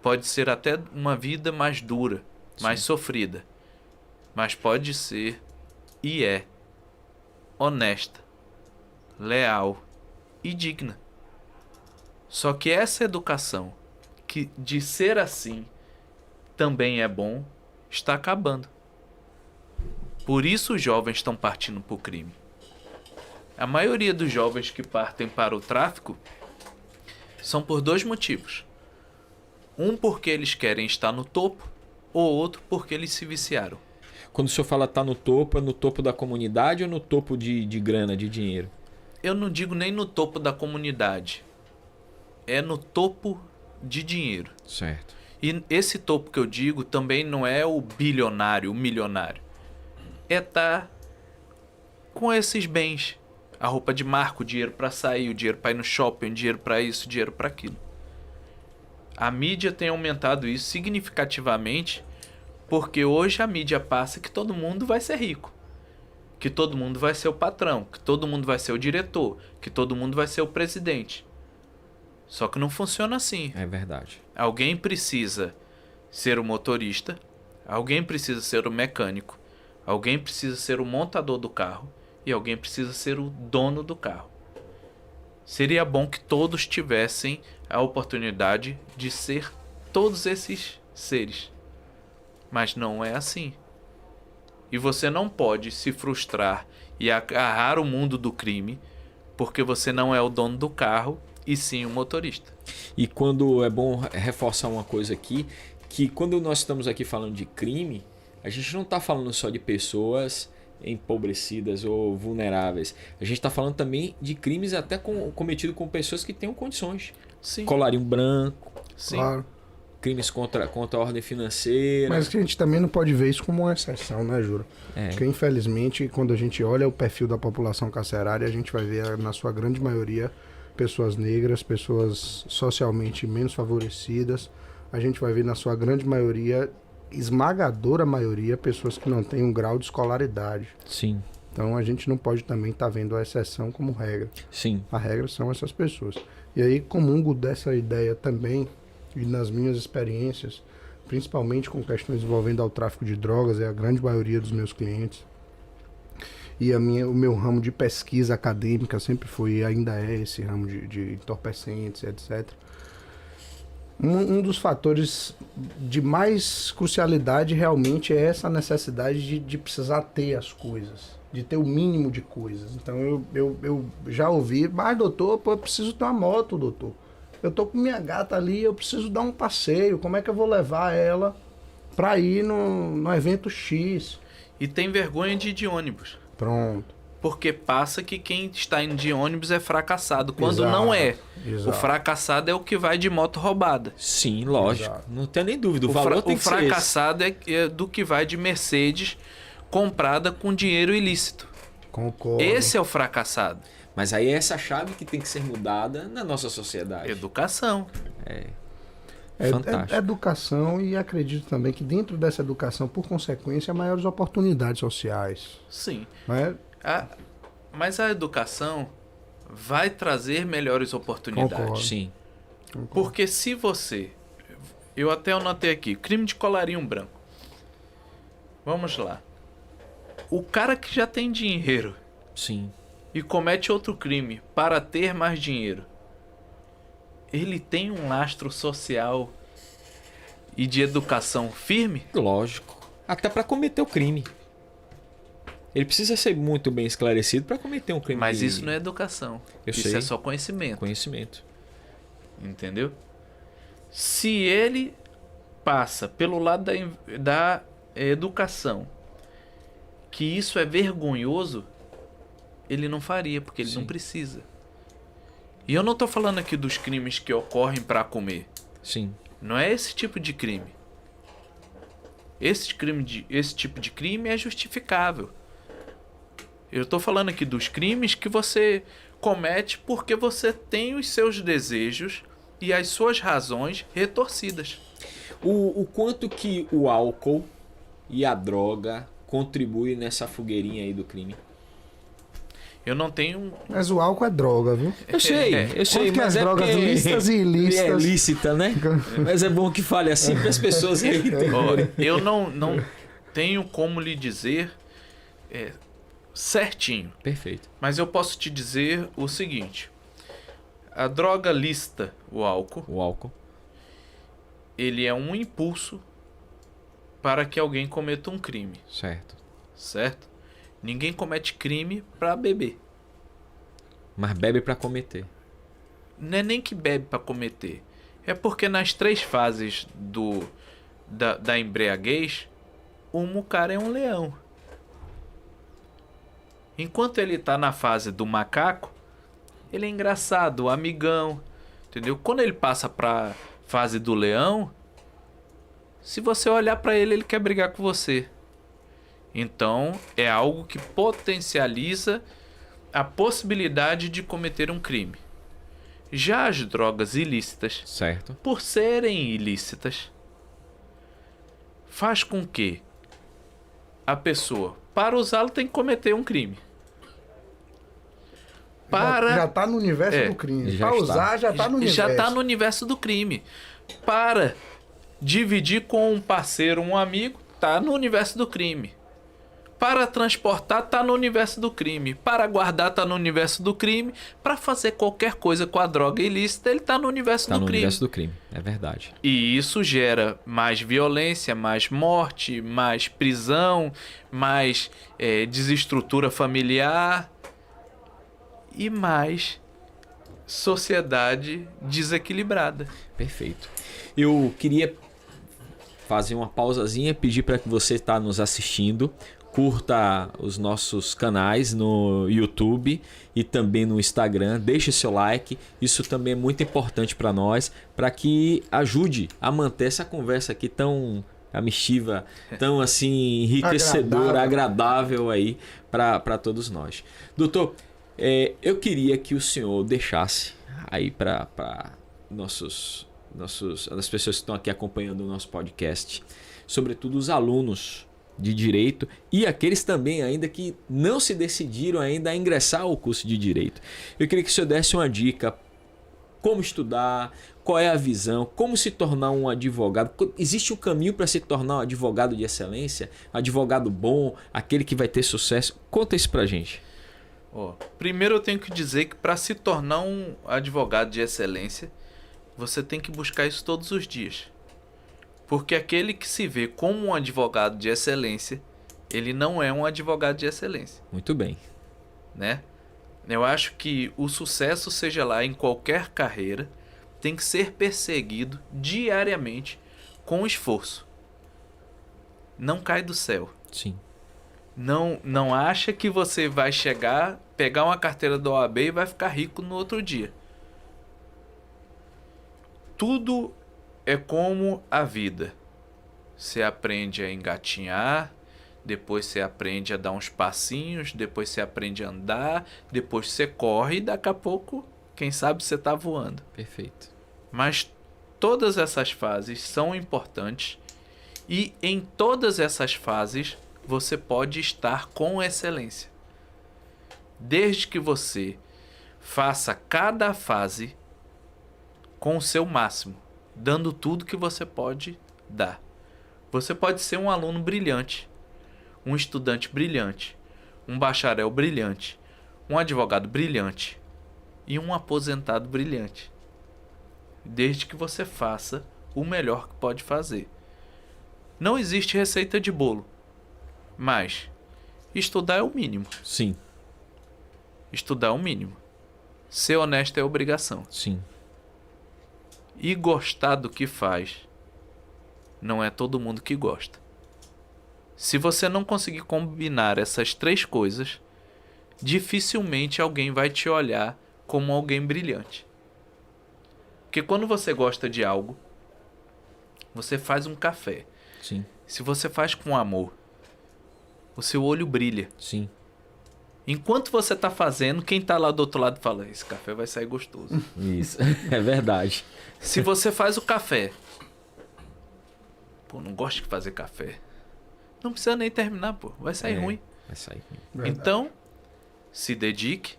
Pode ser até uma vida mais dura, mais sofrida, mas pode ser e é honesta, leal e digna. Só que essa educação, que de ser assim também é bom, está acabando. Por isso os jovens estão partindo para o crime. A maioria dos jovens que partem para o tráfico são por dois motivos. Um porque eles querem estar no topo, ou outro porque eles se viciaram. Quando o senhor fala tá no topo, é no topo da comunidade ou no topo de grana, de dinheiro? Eu não digo nem no topo da comunidade. É no topo de dinheiro. Certo. E esse topo que eu digo também não é o bilionário, o milionário. É estar com esses bens. A roupa de marca, o dinheiro para sair, o dinheiro para ir no shopping, o dinheiro para isso, o dinheiro para aquilo. A mídia tem aumentado isso significativamente porque hoje a mídia passa que todo mundo vai ser rico. Que todo mundo vai ser o patrão, que todo mundo vai ser o diretor, que todo mundo vai ser o presidente. Só que não funciona assim. É verdade. Alguém precisa ser o motorista, alguém precisa ser o mecânico, alguém precisa ser o montador do carro e alguém precisa ser o dono do carro. Seria bom que todos tivessem a oportunidade de ser todos esses seres. Mas não é assim. E você não pode se frustrar e agarrar o mundo do crime porque você não é o dono do carro e sim o motorista. E quando é bom reforçar uma coisa aqui, que quando nós estamos aqui falando de crime, a gente não está falando só de pessoas empobrecidas ou vulneráveis. A gente está falando também de crimes até cometidos com pessoas que tenham condições. Sim. Colarinho branco, Sim. Claro. crimes contra a ordem financeira. Mas a gente também não pode ver isso como uma exceção, né, Jura? É. Porque, infelizmente, quando a gente olha o perfil da população carcerária, a gente vai ver, na sua grande maioria, pessoas negras, pessoas socialmente menos favorecidas. A gente vai ver, na sua grande maioria, esmagadora maioria, pessoas que não têm um grau de escolaridade. Sim, Então, a gente não pode também estar vendo a exceção como regra. sim. A regra são essas pessoas. E aí, comungo dessa ideia também, e nas minhas experiências, principalmente com questões envolvendo ao tráfico de drogas, é a grande maioria dos meus clientes. E o meu ramo de pesquisa acadêmica sempre foi e ainda é esse ramo de entorpecentes, etc. Um dos fatores de mais crucialidade realmente é essa necessidade de precisar ter as coisas, de ter o mínimo de coisas. Então eu já ouvi, mas doutor, pô, eu preciso ter uma moto, doutor. Eu tô com minha gata ali, eu preciso dar um passeio, como é que eu vou levar ela pra ir no evento X? E tem vergonha de ir de ônibus. Pronto. Porque passa que quem está indo de ônibus é fracassado, quando Exato, não é. exato. O fracassado é o que vai de moto roubada. Sim, lógico. Exato. Não tem nem dúvida. O valor tem O que ser esse. fracassado é do que vai de Mercedes comprada com dinheiro ilícito. Concordo. Esse é o fracassado. Mas aí é essa chave que tem que ser mudada na nossa sociedade. Educação. Fantástico. Educação, e acredito também que dentro dessa educação, por consequência, maiores oportunidades sociais. Sim. Né? Mas a educação vai trazer melhores oportunidades. Concordo. Sim. Porque se você... Eu até anotei aqui. Crime de colarinho branco. Vamos lá. O cara que já tem dinheiro Sim. e comete outro crime para ter mais dinheiro, ele tem um lastro social e de educação firme? Lógico. Até para cometer o crime. Ele precisa ser muito bem esclarecido para cometer um crime. Mas isso não é educação. Eu Isso sei. é só conhecimento. Conhecimento. Entendeu? Se ele passa pelo lado da educação, que isso é vergonhoso, ele não faria, porque ele Sim. não precisa. E eu não tô falando aqui dos crimes que ocorrem para comer. Sim. Não é esse tipo de crime. Esse tipo de crime é justificável. Eu tô falando aqui dos crimes que você comete porque você tem os seus desejos e as suas razões retorcidas. O quanto que o álcool e a droga contribuem nessa fogueirinha aí do crime? Eu não tenho... Mas o álcool é droga, viu? Eu sei, Quanto que mas as é drogas porque lícitas e ilícitas? É lícita, né? Mas é bom que fale assim para as pessoas aí entenderem. Olha, eu não tenho como lhe dizer certinho. Perfeito. Mas eu posso te dizer o seguinte. A droga lícita, o álcool, ele é um impulso para que alguém cometa um crime, Certo. certo? Ninguém comete crime para beber. Mas bebe para cometer. Não é nem que bebe para cometer. É porque nas 3 fases da embriaguez, o Mucara é um leão. Enquanto ele tá na fase do macaco, ele é engraçado, amigão, entendeu? Quando ele passa pra fase do leão, se você olhar pra ele, ele quer brigar com você. Então, é algo que potencializa a possibilidade de cometer um crime. Já as drogas ilícitas, Certo. por serem ilícitas, faz com que a pessoa, para usá-lo, tem que cometer um crime. Já tá no universo do crime. Já Pra está. usar, já tá no universo. Já está no universo do crime. Para dividir com um parceiro, um amigo, tá no universo do crime. Para transportar, tá no universo do crime. Para guardar, tá no universo do crime. Para fazer qualquer coisa com a droga ilícita, ele tá no universo Tá do no crime. universo do crime, é verdade. E isso gera mais violência, mais morte, mais prisão, mais desestrutura familiar e mais sociedade desequilibrada. Perfeito. Eu queria fazer uma pausazinha, pedir para que você está nos assistindo, curta os nossos canais no YouTube e também no Instagram, deixe seu like, isso também é muito importante para nós, para que ajude a manter essa conversa aqui tão amistiva, tão assim enriquecedora, agradável aí para todos nós. Doutor, eu queria que o senhor deixasse aí para as pessoas que estão aqui acompanhando o nosso podcast, sobretudo os alunos de Direito e aqueles também ainda que não se decidiram ainda a ingressar ao curso de Direito. Eu queria que o senhor desse uma dica, como estudar, qual é a visão, como se tornar um advogado. Existe um caminho para se tornar um advogado de excelência, advogado bom, aquele que vai ter sucesso? Conta isso pra gente. Primeiro eu tenho que dizer que para se tornar um advogado de excelência, você tem que buscar isso todos os dias. Porque aquele que se vê como um advogado de excelência, ele não é um advogado de excelência. Muito bem. Né? Eu acho que o sucesso, seja lá em qualquer carreira, tem que ser perseguido diariamente com esforço. Não cai do céu. Sim. Não acha que você vai chegar, pegar uma carteira da OAB e vai ficar rico no outro dia. Tudo é como a vida. Você aprende a engatinhar, depois você aprende a dar uns passinhos, depois você aprende a andar, depois você corre e daqui a pouco, quem sabe, você está voando. Perfeito. Mas todas essas fases são importantes e em todas essas fases você pode estar com excelência. Desde que você faça cada fase com o seu máximo, dando tudo que você pode dar. Você pode ser um aluno brilhante, um estudante brilhante, um bacharel brilhante, um advogado brilhante e um aposentado brilhante. Desde que você faça o melhor que pode fazer. Não existe receita de bolo, mas estudar é o mínimo. Sim. Estudar é o mínimo. Ser honesto é obrigação. Sim. E gostar do que faz, não é todo mundo que gosta. Se você não conseguir combinar essas três coisas, dificilmente alguém vai te olhar como alguém brilhante. Porque quando você gosta de algo, você faz um café. Sim. Se você faz com amor, o seu olho brilha. Sim. Enquanto você está fazendo, quem está lá do outro lado fala, esse café vai sair gostoso. Isso, é verdade. Se você faz o café, não gosto de fazer café, não precisa nem terminar, vai sair ruim. Vai sair ruim. Verdade. Então, se dedique,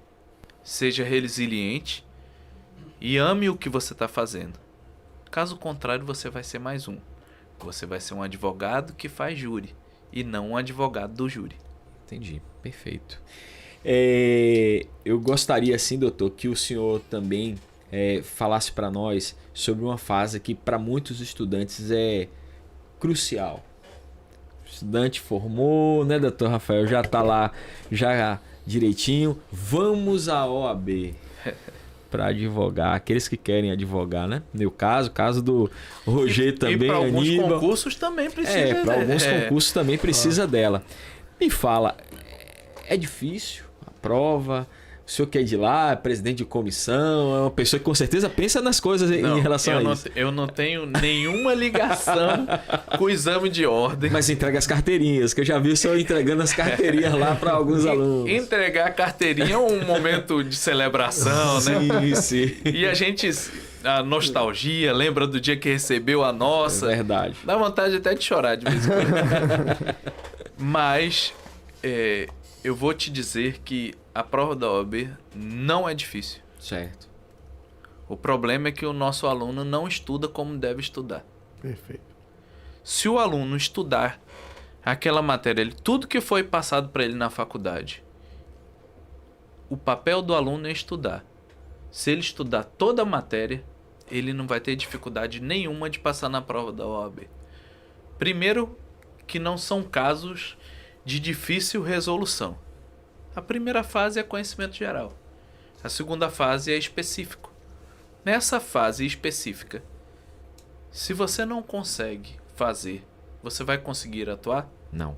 seja resiliente e ame o que você está fazendo. Caso contrário, você vai ser mais um. Você vai ser um advogado que faz júri e não um advogado do júri. Entendi, perfeito. Eu gostaria, assim, doutor, que o senhor também falasse para nós sobre uma fase que para muitos estudantes é crucial. O estudante formou, né, doutor Rafael? Já está lá, já direitinho. Vamos à OAB. para advogar, aqueles que querem advogar, né? Meu caso do Roger também, e para alguns Aníbal. concursos também precisa. Para alguns concursos também precisa dela. Me fala, é difícil a prova? O senhor que é de lá, é presidente de comissão, é uma pessoa que com certeza pensa nas coisas em relação a isso. Eu não tenho nenhuma ligação com o exame de ordem. Mas entrega as carteirinhas, que eu já vi o senhor entregando as carteirinhas lá para alguns alunos. Entregar a carteirinha é um momento de celebração, né? Sim. E a nostalgia, lembra do dia que recebeu a nossa. É verdade. Dá vontade até de chorar de vez em quando. Mas eu vou te dizer que a prova da OAB não é difícil. Certo. O problema é que o nosso aluno não estuda como deve estudar. Perfeito. Se o aluno estudar aquela matéria, tudo que foi passado para ele na faculdade, o papel do aluno é estudar. Se ele estudar toda a matéria, ele não vai ter dificuldade nenhuma de passar na prova da OAB. Primeiro, que não são casos de difícil resolução. A primeira fase é conhecimento geral. A segunda fase é específico. Nessa fase específica, se você não consegue fazer, você vai conseguir atuar? Não.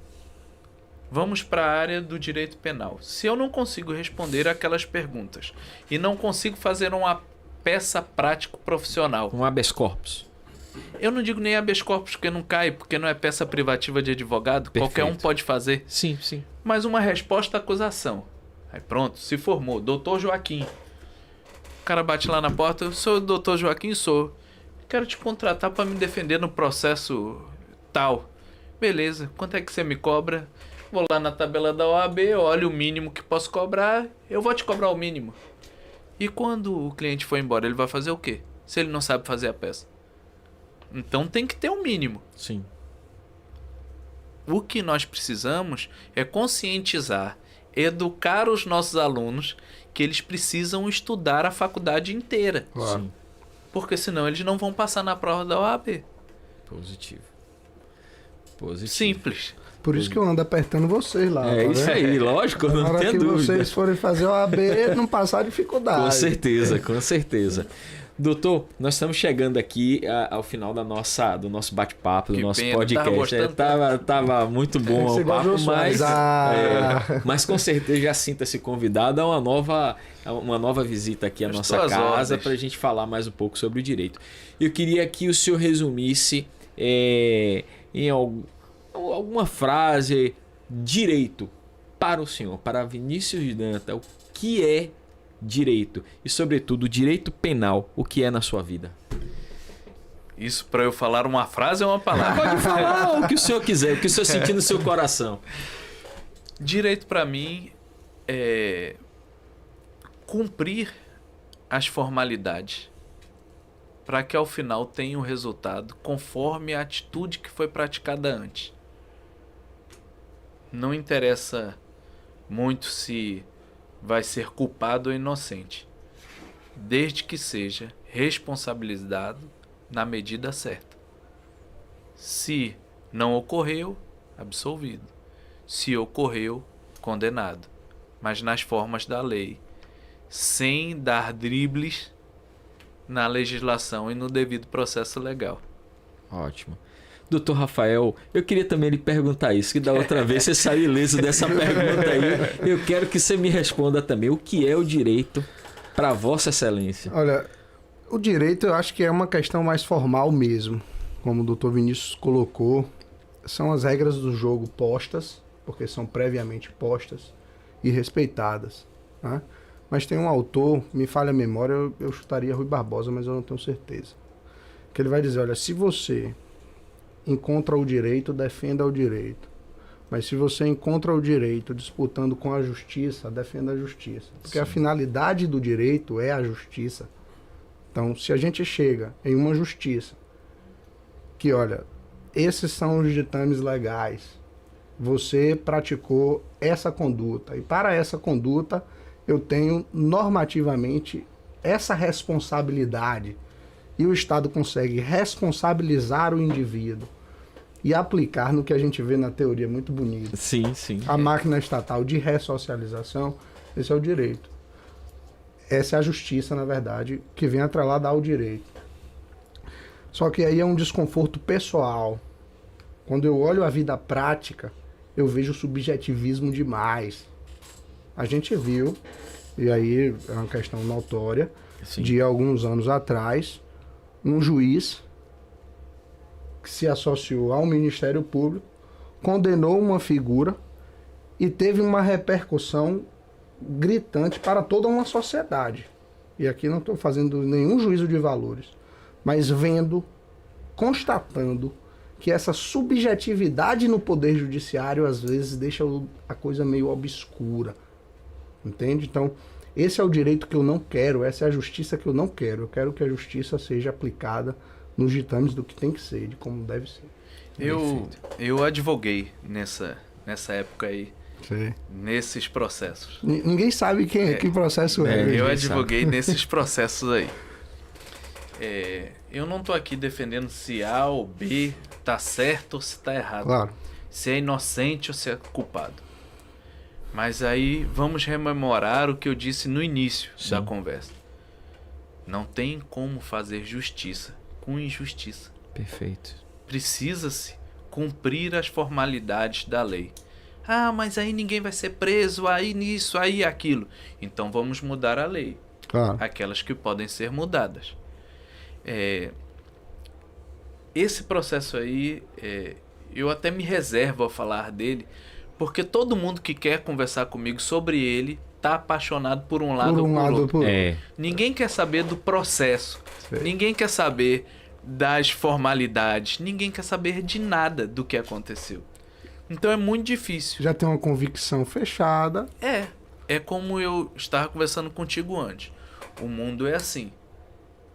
Vamos para a área do direito penal. Se eu não consigo responder aquelas perguntas e não consigo fazer uma peça prático-profissional... Um habeas corpus. Eu não digo nem habeas corpus porque não cai, porque não é peça privativa de advogado. Perfeito. Qualquer um pode fazer. Sim, sim. Mas uma resposta à acusação. Aí pronto, se formou. Doutor Joaquim. O cara bate lá na porta. Eu sou o doutor Joaquim, sou. Quero te contratar para me defender no processo tal. Beleza, quanto é que você me cobra? Vou lá na tabela da OAB, olho o mínimo que posso cobrar. Eu vou te cobrar o mínimo. E quando o cliente for embora, ele vai fazer o quê? Se ele não sabe fazer a peça. Então tem que ter um mínimo. Sim. O que nós precisamos é conscientizar, educar os nossos alunos que eles precisam estudar a faculdade inteira. Claro. Sim. Porque senão eles não vão passar na prova da OAB. Positivo. Simples. Por isso que eu ando apertando vocês lá. É tá isso vendo? aí, lógico, Na não hora tem que dúvida. vocês forem fazer o AB, não passar dificuldade. Com certeza, com certeza. Doutor, nós estamos chegando aqui ao final do nosso bate-papo, do Que nosso pena, podcast. Tava muito bom Você o papo, gostou, mas, ah. mas com certeza já sinta-se convidado a uma nova visita aqui à Eu nossa estou às casa ordens. para a gente falar mais um pouco sobre o direito. Eu queria que o senhor resumisse em alguma frase, direito, para o senhor, para Vinícius de Danta, o que é direito e, sobretudo, direito penal, o que é na sua vida? Isso para eu falar uma frase ou uma palavra? Pode falar o que o senhor quiser, o que o senhor sentir no seu coração. Direito para mim é cumprir as formalidades para que ao final tenha um resultado conforme a atitude que foi praticada antes. Não interessa muito se vai ser culpado ou inocente, desde que seja responsabilizado na medida certa. Se não ocorreu, absolvido. Se ocorreu, condenado. Mas nas formas da lei, sem dar dribles na legislação e no devido processo legal. Ótimo. Doutor Rafael, eu queria também lhe perguntar isso, que da outra vez você saiu ileso dessa pergunta aí. Eu quero que você me responda também. O que é o direito para Vossa Excelência? Olha, o direito eu acho que é uma questão mais formal mesmo. Como o doutor Vinícius colocou, são as regras do jogo postas, porque são previamente postas e respeitadas, né? Mas tem um autor, me falha a memória, eu chutaria Rui Barbosa, mas eu não tenho certeza. Que ele vai dizer, olha, se você encontra o direito, defenda o direito. Mas se você encontra o direito disputando com a justiça, defenda a justiça. Porque a finalidade do direito é a justiça. Então, se a gente chega em uma justiça que, olha, esses são os ditames legais, você praticou essa conduta, e para essa conduta eu tenho normativamente essa responsabilidade, e o Estado consegue responsabilizar o indivíduo e aplicar no que a gente vê na teoria muito bonito. Sim, sim. A máquina estatal de ressocialização, esse é o direito. Essa é a justiça, na verdade, que vem atrelada ao direito. Só que aí é um desconforto pessoal. Quando eu olho a vida prática, eu vejo subjetivismo demais. A gente viu, e aí é uma questão notória, Sim. de alguns anos atrás, um juiz que se associou ao Ministério Público, condenou uma figura e teve uma repercussão gritante para toda uma sociedade. E aqui não estou fazendo nenhum juízo de valores, mas vendo, constatando que essa subjetividade no poder judiciário às vezes deixa a coisa meio obscura. Entende? Então, esse é o direito que eu não quero, essa é a justiça que eu não quero. Eu quero que a justiça seja aplicada nos ditames do que tem que ser, de como deve ser. Eu advoguei nessa época aí, Sim. nesses processos. Ninguém sabe que processo é. Eu ninguém advoguei nesses processos aí. Eu não tô aqui defendendo se A ou B tá certo ou se tá errado. Claro. Se é inocente ou se é culpado. Mas aí vamos rememorar o que eu disse no início da conversa. Não tem como fazer justiça com injustiça. Perfeito. Precisa-se cumprir as formalidades da lei. Ah, mas aí ninguém vai ser preso, aí nisso, aí aquilo. Então vamos mudar a lei. Claro. Aquelas que podem ser mudadas. Esse processo aí, eu até me reservo a falar dele, porque todo mundo que quer conversar comigo sobre ele tá apaixonado por um lado ou por outro. Ninguém quer saber do processo. Sei. Ninguém quer saber das formalidades. Ninguém quer saber de nada do que aconteceu. Então é muito difícil. Já tem uma convicção fechada. É como eu estava conversando contigo antes. O mundo é assim.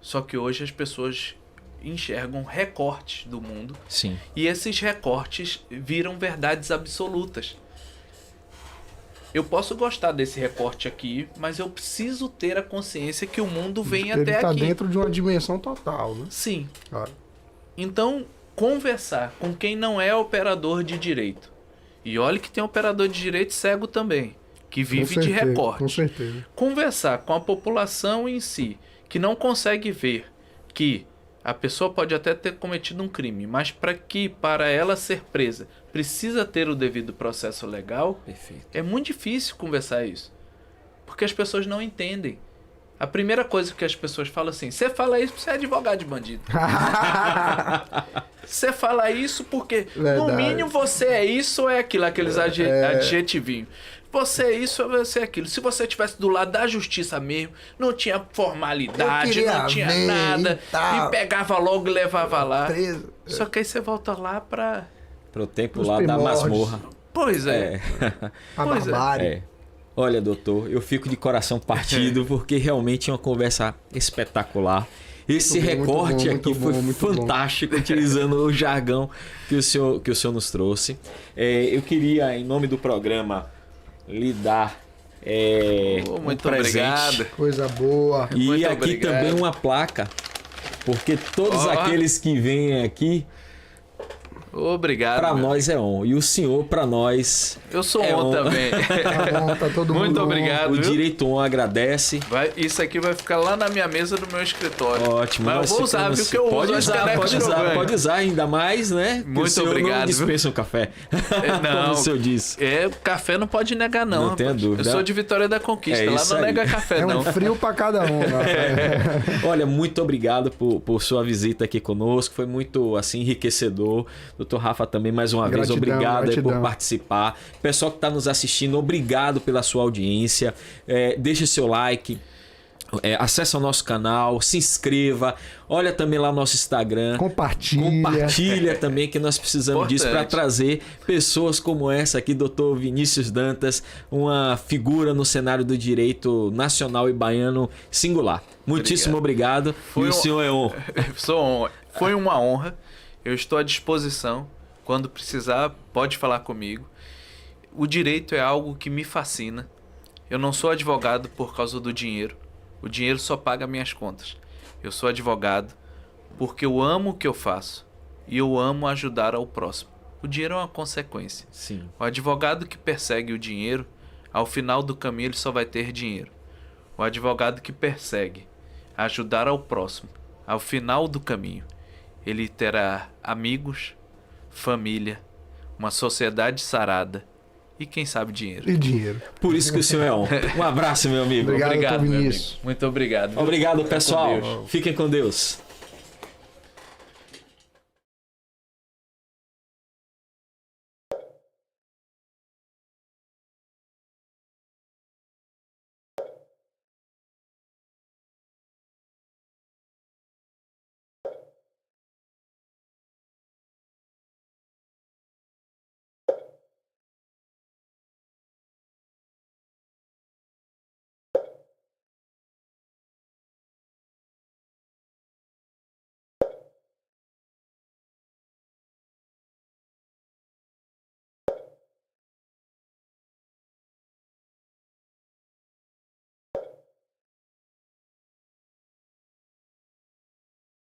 Só que hoje as pessoas enxergam recortes do mundo. Sim. E esses recortes viram verdades absolutas. Eu posso gostar desse recorte aqui, mas eu preciso ter a consciência que o mundo vem Ele até tá aqui. dentro de uma dimensão total, né? Sim. Claro. Então, conversar com quem não é operador de direito. E olha que tem operador de direito cego também, que vive de recorte. Com certeza. Conversar com a população em si, que não consegue ver que a pessoa pode até ter cometido um crime, mas para ela ser presa, precisa ter o devido processo legal. Perfeito. É muito difícil conversar isso, porque as pessoas não entendem. A primeira coisa que as pessoas falam assim: você fala isso porque você é advogado de bandido. Você fala isso porque, no mínimo, você é isso ou é aquilo, aqueles adjetivinhos. Você é isso ou você é aquilo. Se você estivesse do lado da justiça mesmo, não tinha formalidade, não tinha nada, e pegava logo e levava lá. Preso. Só que aí você volta lá pra... Pro tempo Pros lá da primórdios. masmorra. Pois é. A Pois é. barbárie. Olha, doutor, eu fico de coração partido porque realmente é uma conversa espetacular. Esse Muito bom, recorte muito aqui bom, foi muito bom. fantástico, utilizando o jargão que o senhor nos trouxe. Eu queria, em nome do programa, lhe dar Muito um presente. obrigado. Coisa boa. E Muito aqui obrigado. também uma placa, porque todos Ó. aqueles que vêm aqui, Obrigado. para meu nós é on. E o senhor, para nós, Eu sou é on também. Tá bom, tá todo Muito mundo on. obrigado. o viu? Direito On agradece. Isso aqui vai ficar lá na minha mesa do meu escritório. Ótimo. Mas nós eu vou usar, ficamos- viu? Que eu pode uso as usar, canecas pode que eu usar, ganho. pode usar ainda mais, né? Que Muito o senhor obrigado, não viu? dispensa um café. Não. Como o senhor disse. Café não pode negar, não. Não tenha rapaz. dúvida. Eu sou de Vitória da Conquista. É Lá isso não aí. nega café, É não. um frio pra cada um. Né? Olha, muito obrigado por sua visita aqui conosco. Foi muito assim enriquecedor. Doutor Rafa também, mais uma vez, Gratidão, obrigado aí por gratidão. participar. Pessoal que está nos assistindo, obrigado pela sua audiência. Deixe seu like. Acesse o nosso canal, se inscreva, olha também lá o nosso Instagram. Compartilha também, que nós precisamos disso para Importante. trazer pessoas como essa aqui, Dr. Vinícius Dantas, uma figura no cenário do direito nacional e baiano singular. Muitíssimo obrigado. Foi E o um- senhor é on. Foi uma honra. Eu estou à disposição. Quando precisar, pode falar comigo. O direito é algo que me fascina. Eu não sou advogado por causa do dinheiro. O dinheiro só paga minhas contas. Eu sou advogado porque eu amo o que eu faço e eu amo ajudar ao próximo. O dinheiro é uma consequência. Sim. O advogado que persegue o dinheiro, ao final do caminho ele só vai ter dinheiro. O advogado que persegue, ajudar ao próximo, ao final do caminho, ele terá amigos, família, uma sociedade sarada e, quem sabe, dinheiro. E dinheiro. Por isso que o senhor é on. Um abraço, meu amigo. Obrigado, Obrigado, meu amigo. Vinícius. Muito obrigado. Viu? Obrigado, Fica com pessoal. Deus. Fiquem com Deus.